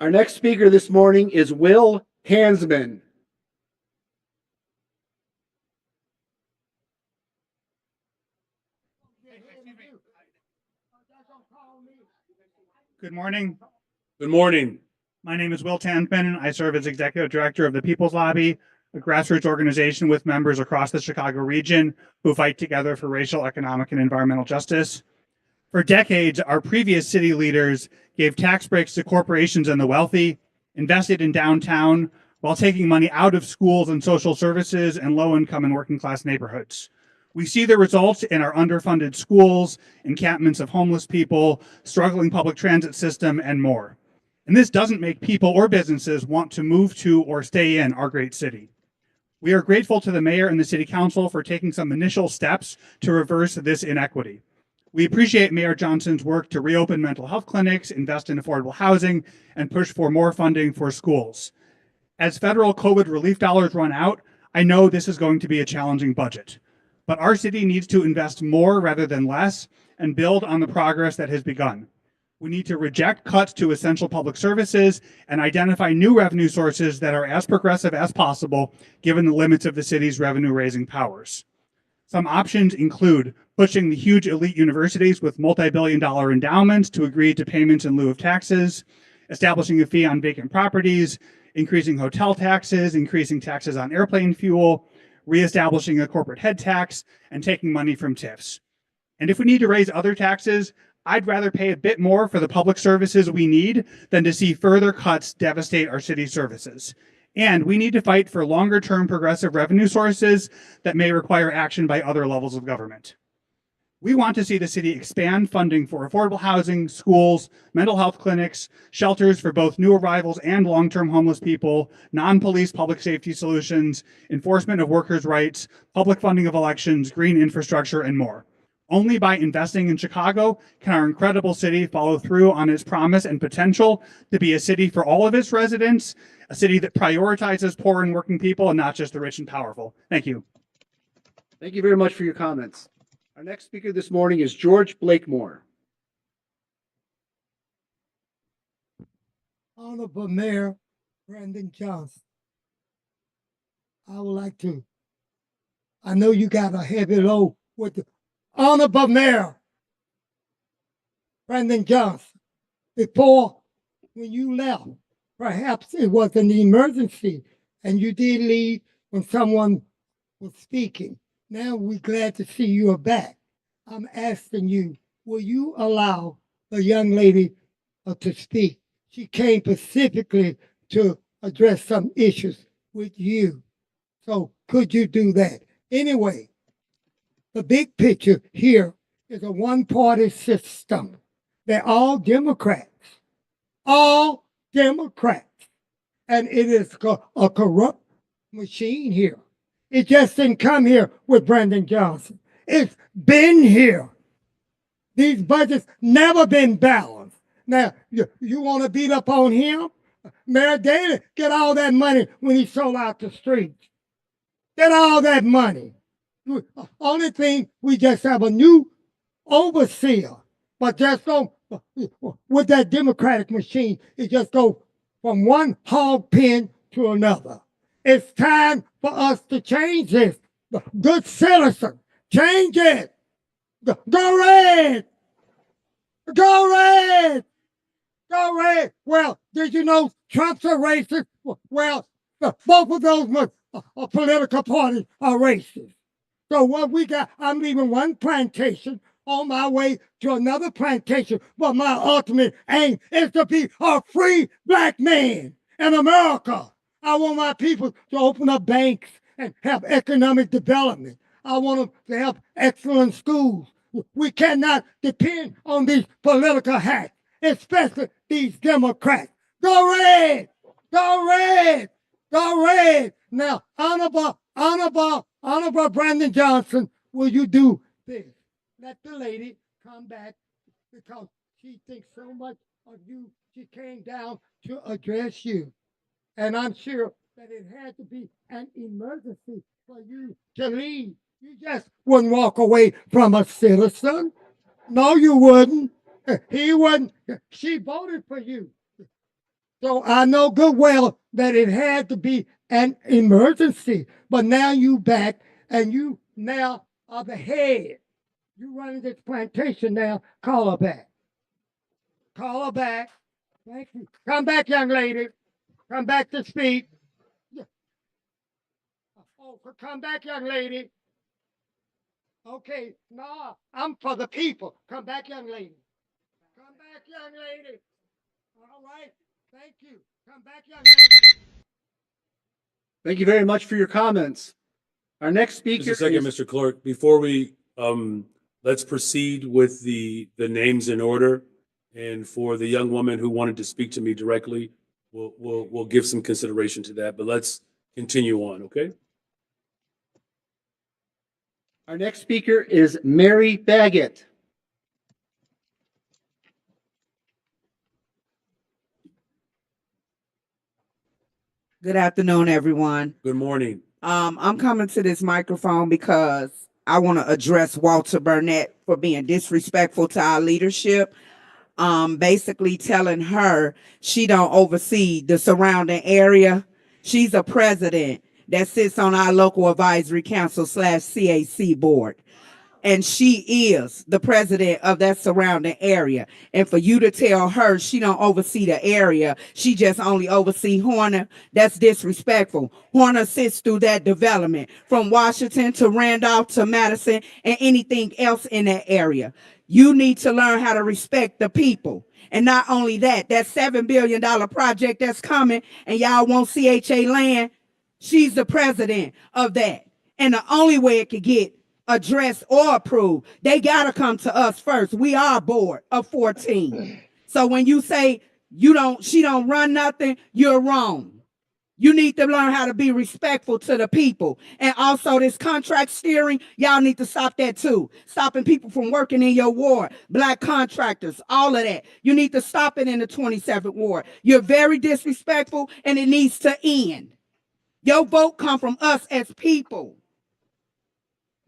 Our next speaker this morning is Will Hansman.
Good morning.
Good morning.
My name is Will Hansman, and I serve as Executive Director of the People's Lobby, a grassroots organization with members across the Chicago region who fight together for racial, economic, and environmental justice. For decades, our previous city leaders gave tax breaks to corporations and the wealthy, invested in downtown, while taking money out of schools and social services and low-income and working-class neighborhoods. We see the results in our underfunded schools, encampments of homeless people, struggling public transit system, and more. And this doesn't make people or businesses want to move to or stay in our great city. We are grateful to the mayor and the city council for taking some initial steps to reverse this inequity. We appreciate Mayor Johnson's work to reopen mental health clinics, invest in affordable housing, and push for more funding for schools. As federal COVID relief dollars run out, I know this is going to be a challenging budget. But our city needs to invest more rather than less and build on the progress that has begun. We need to reject cuts to essential public services and identify new revenue sources that are as progressive as possible, given the limits of the city's revenue-raising powers. Some options include pushing the huge elite universities with multi-billion-dollar endowments to agree to payments in lieu of taxes, establishing a fee on vacant properties, increasing hotel taxes, increasing taxes on airplane fuel, reestablishing a corporate head tax, and taking money from TIFs. And if we need to raise other taxes, I'd rather pay a bit more for the public services we need than to see further cuts devastate our city services. And we need to fight for longer-term progressive revenue sources that may require action by other levels of government. We want to see the city expand funding for affordable housing, schools, mental health clinics, shelters for both new arrivals and long-term homeless people, non-police public safety solutions, enforcement of workers' rights, public funding of elections, green infrastructure, and more. Only by investing in Chicago can our incredible city follow through on its promise and potential to be a city for all of its residents, a city that prioritizes poor and working people and not just the rich and powerful. Thank you.
Thank you very much for your comments. Our next speaker this morning is George Blakemore.
Honorable Mayor Brandon Johnson, I would like to, I know you got a heavy load with the Honorable Mayor Brandon Johnson, before when you left, perhaps it was an emergency and you did leave when someone was speaking. Now we're glad to see you are back. I'm asking you, will you allow the young lady to speak? She came specifically to address some issues with you. So could you do that? Anyway, the big picture here is a one-party system. They're all Democrats. All Democrats. And it is a corrupt machine here. It just didn't come here with Brandon Johnson. It's been here. These budgets never been balanced. Now, you want to beat up on him? Mayor Daley get all that money when he sold out the streets. Get all that money. Only thing, we just have a new overseer. But just don't, with that Democratic machine, it just go from one hog pen to another. It's time for us to change this. Good citizen, change it. Go red. Go red. Go red. Well, did you know Trump's a racist? Well, both of those political parties are racist. So what we got, I'm leaving one plantation on my way to another plantation, but my ultimate aim is to be a free black man in America. I want my people to open up banks and have economic development. I want them to have excellent schools. We cannot depend on these political hacks, especially these Democrats. Go red! Go red! Go red! Now, Honorable Brandon Johnson, will you do this? Let the lady come back because she thinks so much of you. She came down to address you. And I'm sure that it had to be an emergency for you to leave. You just wouldn't walk away from a citizen. No, you wouldn't. He wouldn't. She voted for you. So I know good well that it had to be an emergency. But now you back and you now are the head. You running this plantation now. Call her back. Call her back. Thank you. Come back, young lady. Come back to speak. Oh, come back, young lady. Okay, no, I'm for the people. Come back, young lady. Come back, young lady. All right, thank you. Come back, young lady.
Thank you very much for your comments. Our next speaker
Just a second,
is
Mr. Clerk, before we, let's proceed with the names in order. And for the young woman who wanted to speak to me directly, we'll give some consideration to that, but let's continue on, okay?
Our next speaker is Mary Baggett.
Good afternoon, everyone.
Good morning.
I'm coming to this microphone because I want to address Walter Burnett for being disrespectful to our leadership. Basically telling her she don't oversee the surrounding area. She's a president that sits on our local advisory council / CAC board. And she is the president of that surrounding area. And for you to tell her she don't oversee the area, she just only oversee Horner, that's disrespectful. Horner sits through that development from Washington to Randolph to Madison and anything else in that area. You need to learn how to respect the people. And not only that, that $7 billion project that's coming and y'all want CHA land, she's the president of that. And the only way it could get addressed or approved, they got to come to us first. We are a board of 14. So when you say she don't run nothing, you're wrong. You need to learn how to be respectful to the people. And also this contract steering, y'all need to stop that too. Stopping people from working in your ward, black contractors, all of that. You need to stop it in the 27th ward. You're very disrespectful and it needs to end. Your vote come from us as people.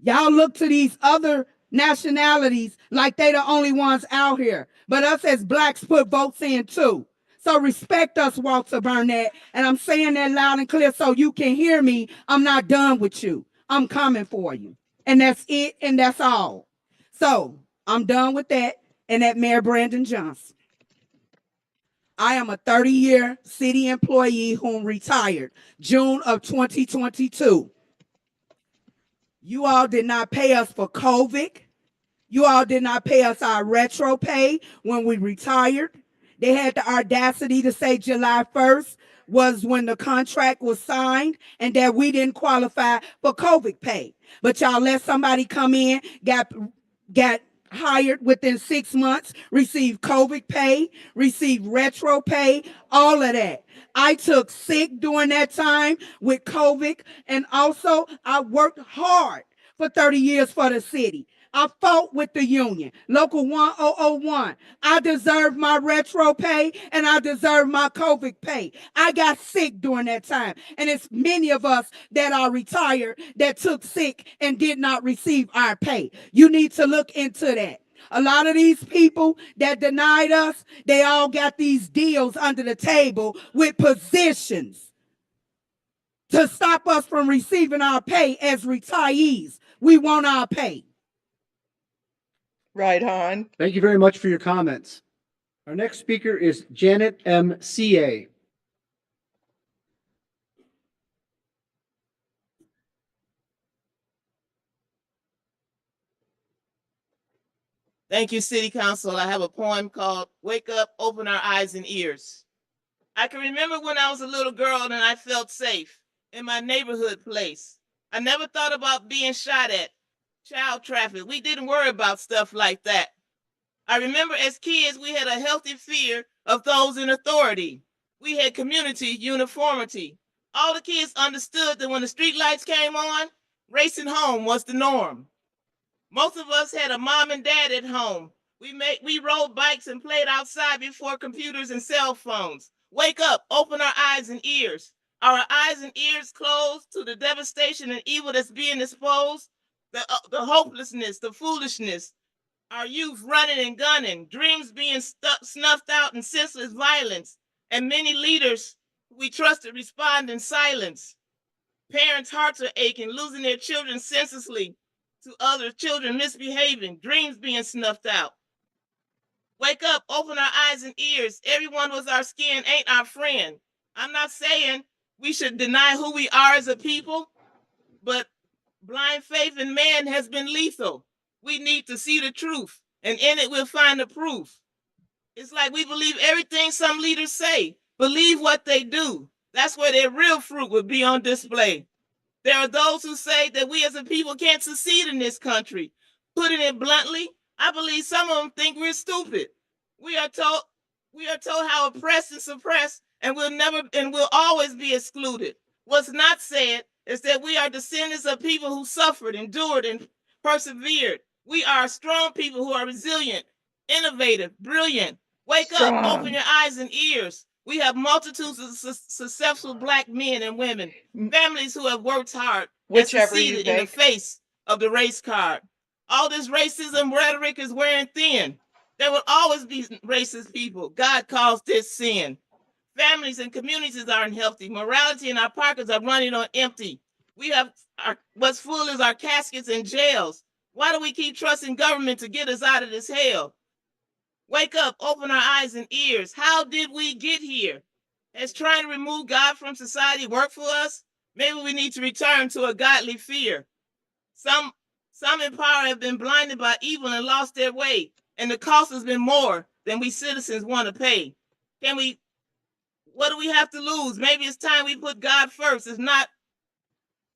Y'all look to these other nationalities like they the only ones out here. But us as blacks put votes in too. So respect us, Walter Burnett. And I'm saying that loud and clear so you can hear me. I'm not done with you. I'm coming for you. And that's it and that's all. So I'm done with that. And that Mayor Brandon Johnson. I am a 30-year city employee whom retired June of 2022. You all did not pay us for COVID. You all did not pay us our retro pay when we retired. They had the audacity to say July 1st was when the contract was signed and that we didn't qualify for COVID pay. But y'all let somebody come in, got hired within 6 months, received COVID pay, received retro pay, all of that. I took sick during that time with COVID, and also I worked hard for 30 years for the city. I fought with the union, Local 1001. I deserve my retro pay and I deserve my COVID pay. I got sick during that time. And it's many of us that are retired that took sick and did not receive our pay. You need to look into that. A lot of these people that denied us, they all got these deals under the table with positions to stop us from receiving our pay as retirees. We want our pay.
Right on.
Thank you very much for your comments. Our next speaker is Janet M. C.A.
Thank you, City Council. I have a poem called Wake Up, Open Our Eyes and Ears. I can remember when I was a little girl and I felt safe in my neighborhood place. I never thought about being shot at, child trafficked. We didn't worry about stuff like that. I remember as kids, we had a healthy fear of those in authority. We had community uniformity. All the kids understood that when the street lights came on, racing home was the norm. Most of us had a mom and dad at home. We rode bikes and played outside before computers and cell phones. Wake up, open our eyes and ears. Are our eyes and ears closed to the devastation and evil that's being exposed? The hopelessness, the foolishness, our youth running and gunning, dreams being snuffed out in senseless violence, and many leaders we trusted respond in silence. Parents' hearts are aching, losing their children senselessly to other children misbehaving, dreams being snuffed out. Wake up, open our eyes and ears. Everyone with our skin ain't our friend. I'm not saying we should deny who we are as a people, but blind faith in man has been lethal. We need to see the truth, and in it we'll find the proof. It's like we believe everything some leaders say, believe what they do. That's where their real fruit would be on display. There are those who say that we as a people can't succeed in this country. Putting it bluntly, I believe some of them think we're stupid. We are told how oppressed and suppressed, and we'll always be excluded. What's not said is that we are descendants of people who suffered, endured, and persevered. We are strong people who are resilient, innovative, brilliant. Wake up, open your eyes and ears. We have multitudes of successful Black men and women, families who have worked hard and succeeded in the face of the race card. All this racism rhetoric is wearing thin. There will always be racist people. God calls this sin. Families and communities aren't healthy. Morality in our pockets are running on empty. We have what's full is our caskets and jails. Why do we keep trusting government to get us out of this hell? Wake up, open our eyes and ears. How did we get here? Has trying to remove God from society worked for us? Maybe we need to return to a godly fear. Some in power have been blinded by evil and lost their way, and the cost has been more than we citizens want to pay. What do we have to lose? Maybe it's time we put God first. If not,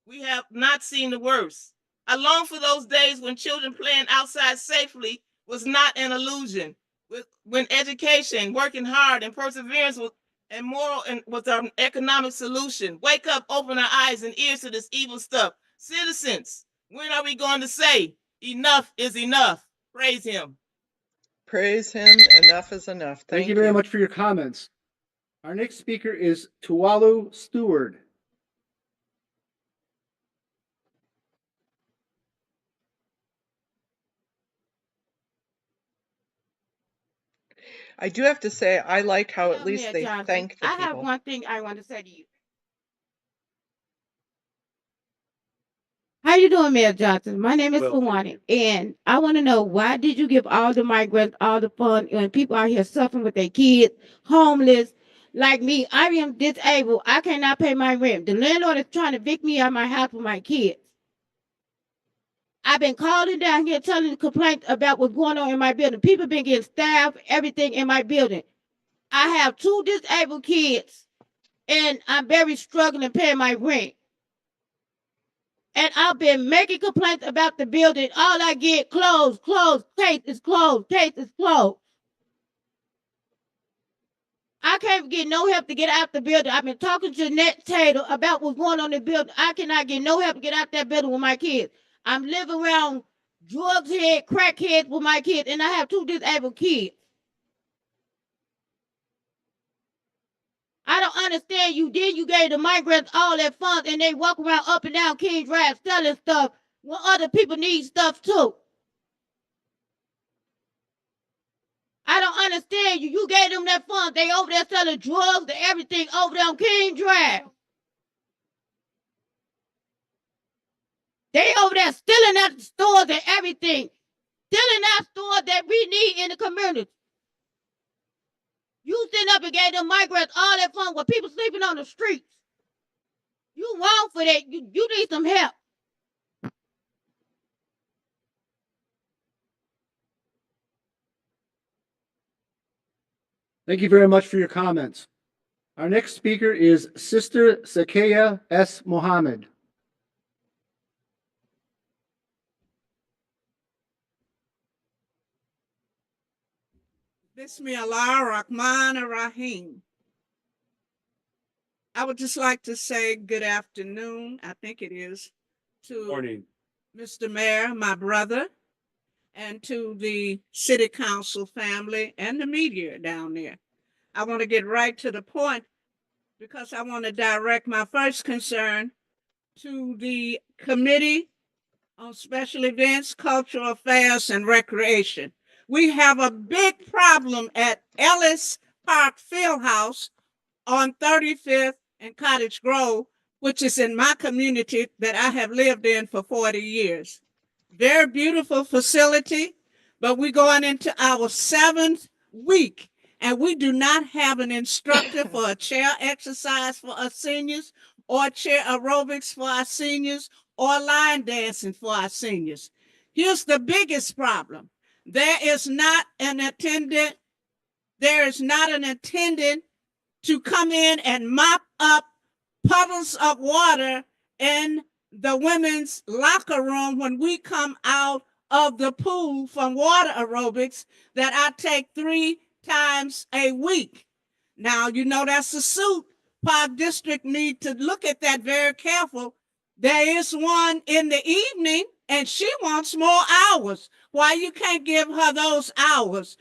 we have not seen the worst. I long for those days when children playing outside safely was not an illusion. When education, working hard, and perseverance was our economic solution. Wake up, open our eyes and ears to this evil stuff. Citizens, when are we going to say enough is enough? Praise him.
Praise him. Enough is enough.
Thank you very much for your comments. Our next speaker is Tuwalu Stewart.
I do have to say, I like how at least they
Johnson,
thank the
I
people.
have one thing I want to say to you. How you doing, Mayor Johnson? My name is
Well,
Luwani, and I want to know, why did you give all the migrants all the fun when people out here suffering with their kids, homeless, like me? I am disabled. I cannot pay my rent. The landlord is trying to evict me out of my house with my kids. I've been calling down here telling complaints about what's going on in my building. People been getting stabbed, everything in my building. I have 2 disabled kids, and I'm very struggling paying my rent. And I've been making complaints about the building. All I get, closed, case is closed, case is closed. I can't get no help to get out the building. I've been talking to Nance Taylor about what's going on in the building. I cannot get no help to get out that building with my kids. I'm living around drugs head, crackheads with my kids, and I have 2 disabled kids. I don't understand you. Then you gave the migrants all that funds, and they walk around up and down King Drive selling stuff when other people need stuff too. I don't understand you. You gave them that funds. They over there selling drugs and everything over there on King Drive. They over there stealing out the stores and everything. Stealing out stores that we need in the community. You sitting up and gave them migrants all that fun with people sleeping on the streets. You wrong for that. You need some help.
Thank you very much for your comments. Our next speaker is Sister Sakaya S. Mohammed.
Bismillah Rahman Rahim. I would just like to say good afternoon, I think it is, to
morning.
Mr. Mayor, my brother, and to the City Council family and the media down there. I want to get right to the point because I want to direct my first concern to the Committee on Special Events, Cultural Affairs, and Recreation. We have a big problem at Ellis Park Fieldhouse on 35th and Cottage Grove, which is in my community that I have lived in for 40 years. Very beautiful facility, but we're going into our 7th week, and we do not have an instructor for a chair exercise for us seniors, or chair aerobics for our seniors, or line dancing for our seniors. Here's the biggest problem. There is not an attendant to come in and mop up puddles of water in the women's locker room when we come out of the pool from water aerobics that I take 3 times a week. Now, you know that's a suit. Park District need to look at that very careful. There is one in the evening, and she wants more hours. Why you can't give her those hours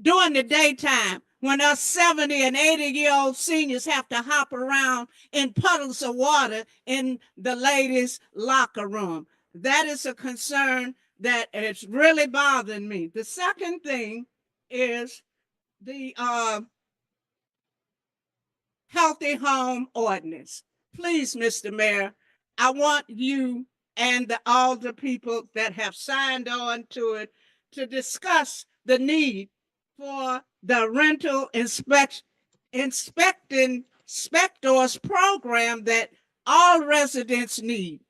during the daytime when us 70 and 80-year-old seniors have to hop around in puddles of water in the ladies' locker room? That is a concern that is really bothering me. The second thing is the healthy home ordinance. Please, Mr. Mayor, I want you and all the people that have signed on to it to discuss the need for the rental inspectors program that all residents need.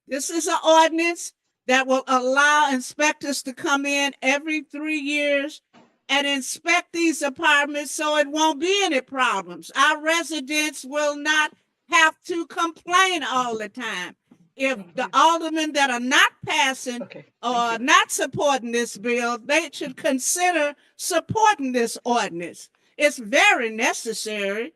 This is an ordinance that will allow inspectors to come in every 3 years and inspect these apartments so it won't be any problems. Our residents will not have to complain all the time. If the aldermen that are not passing or not supporting this bill, they should consider supporting this ordinance. It's very necessary,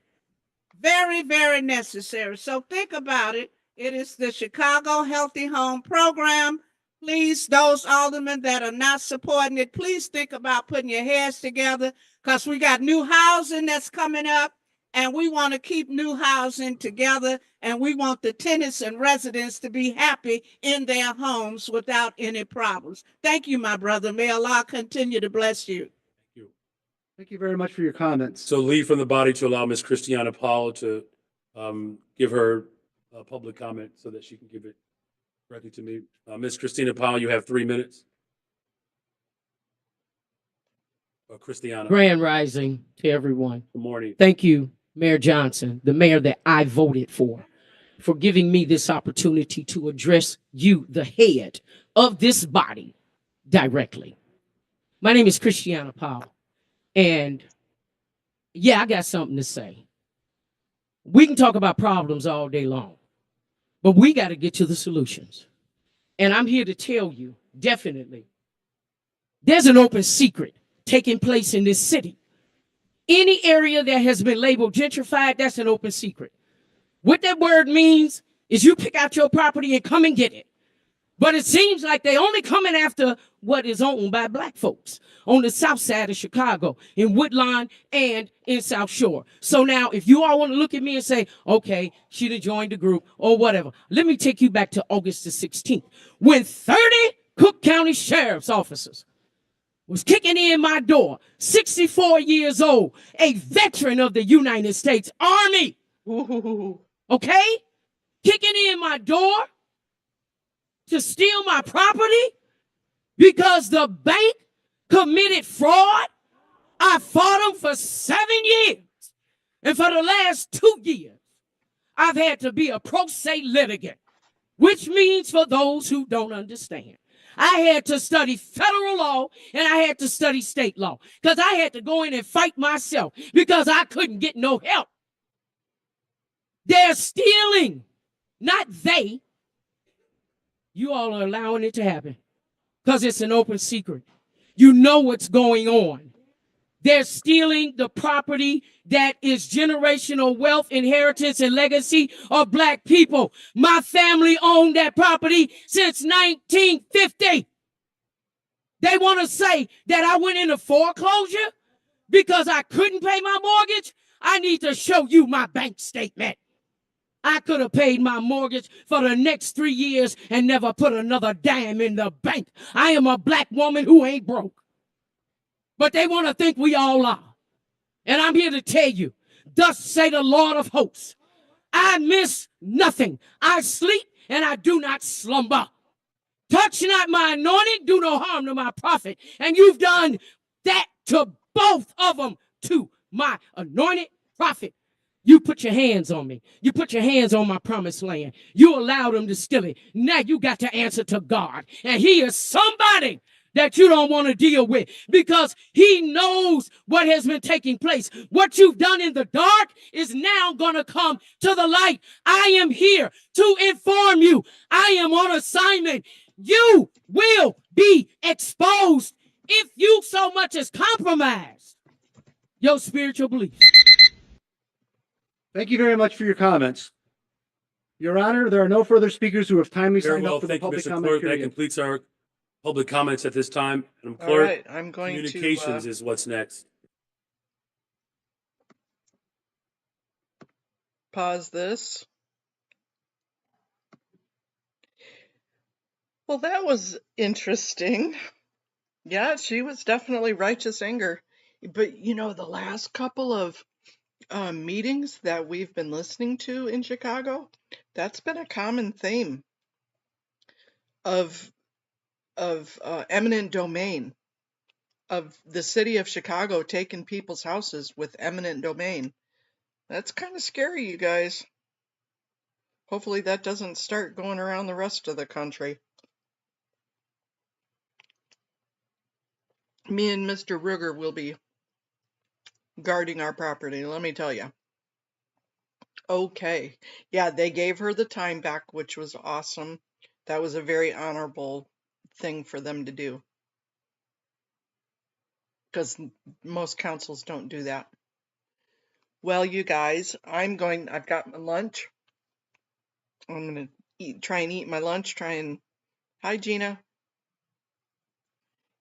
very, very necessary. So think about it. It is the Chicago Healthy Home Program. Please, those aldermen that are not supporting it, please think about putting your heads together because we got new housing that's coming up. And we want to keep new housing together, and we want the tenants and residents to be happy in their homes without any problems. Thank you, my brother. May Allah continue to bless you.
Thank you very much for your comments.
So leave from the body to allow Ms. Christiana Powell to give her public comment so that she can give it Directly to me. Ms. Christina Powell, you have 3 minutes. Or Christiana.
Grand rising to everyone.
Good morning.
Thank you, Mayor Johnson, the mayor that I voted for giving me this opportunity to address you, the head of this body, directly. My name is Christiana Powell, and yeah, I got something to say. We can talk about problems all day long, but we got to get to the solutions. And I'm here to tell you, definitely, there's an open secret taking place in this city. Any area that has been labeled gentrified, that's an open secret. What that word means is you pick out your property and come and get it. But it seems like they only coming after what is owned by black folks on the south side of Chicago, in Woodlawn and in South Shore. So now, if you all want to look at me and say, okay, she done joined the group or whatever, let me take you back to August the 16th, when 30 Cook County Sheriff's officers was kicking in my door, 64 years old, a veteran of the United States Army.
Ooh.
Okay? Kicking in my door to steal my property because the bank committed fraud. I fought them for 7 years. And for the last 2 years, I've had to be a pro se litigant, which means, for those who don't understand, I had to study federal law and I had to study state law because I had to go in and fight myself because I couldn't get no help. They're stealing, not they. You all are allowing it to happen because it's an open secret. You know what's going on. They're stealing the property that is generational wealth, inheritance, and legacy of black people. My family owned that property since 1950. They want to say that I went into foreclosure because I couldn't pay my mortgage. I need to show you my bank statement. I could have paid my mortgage for the next 3 years and never put another dime in the bank. I am a black woman who ain't broke. But they want to think we all are. And I'm here to tell you, thus say the Lord of hosts, I miss nothing. I sleep and I do not slumber. Touch not my anointing, do no harm to my prophet. And you've done that to both of them, to my anointed prophet. You put your hands on me. You put your hands on my promised land. You allowed them to steal it. Now you got to answer to God. And he is somebody that you don't want to deal with because he knows what has been taking place. What you've done in the dark is now going to come to the light. I am here to inform you. I am on assignment. You will be exposed if you so much as compromise your spiritual beliefs.
Thank you very much for your comments. Your Honor, there are no further speakers who have timely
Very
signed
well.
up for the
Thank you,
public
Mr.
comment
Clerk. That
period.
completes our public comments at this time. Madam
All
Clerk,
right, I'm going
communications
to
is what's next.
pause this. Well, that was interesting. Yeah, she was definitely righteous anger. But you know, the last couple of meetings that we've been listening to in Chicago, that's been a common theme of eminent domain, of the city of Chicago taking people's houses with eminent domain. That's kind of scary, you guys. Hopefully that doesn't start going around the rest of the country. Me and Mr. Ruger will be guarding our property, let me tell you. Okay. Yeah, they gave her the time back, which was awesome. That was a very honorable thing for them to do. Because most councils don't do that. Well, you guys, I've got my lunch. I'm going to try and eat my lunch, hi Gina.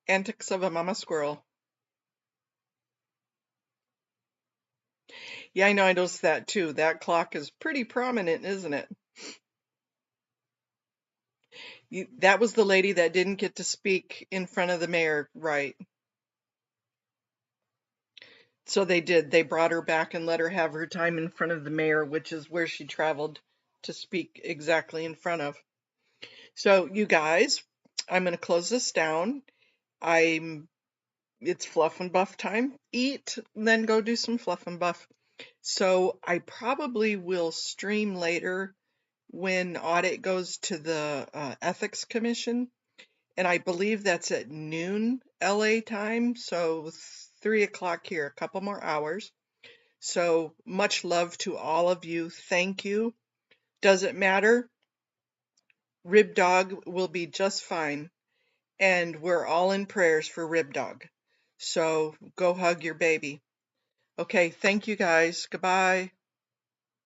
Antics of a mama squirrel. Yeah, I know, I noticed that too. That clock is pretty prominent, isn't it? That was the lady that didn't get to speak in front of the mayor, right? So they did. They brought her back and let her have her time in front of the mayor, which is where she traveled to speak exactly in front of. So you guys, I'm going to close this down. It's fluff and buff time. Eat, then go do some fluff and buff. So I probably will stream later when audit goes to the ethics commission, and I believe that's at noon LA time, so 3 o'clock here, a couple more hours. So much love to all of you. Thank you. Doesn't matter. Rib Dog will be just fine, and we're all in prayers for Rib Dog. So go hug your baby. Okay, thank you guys. Goodbye.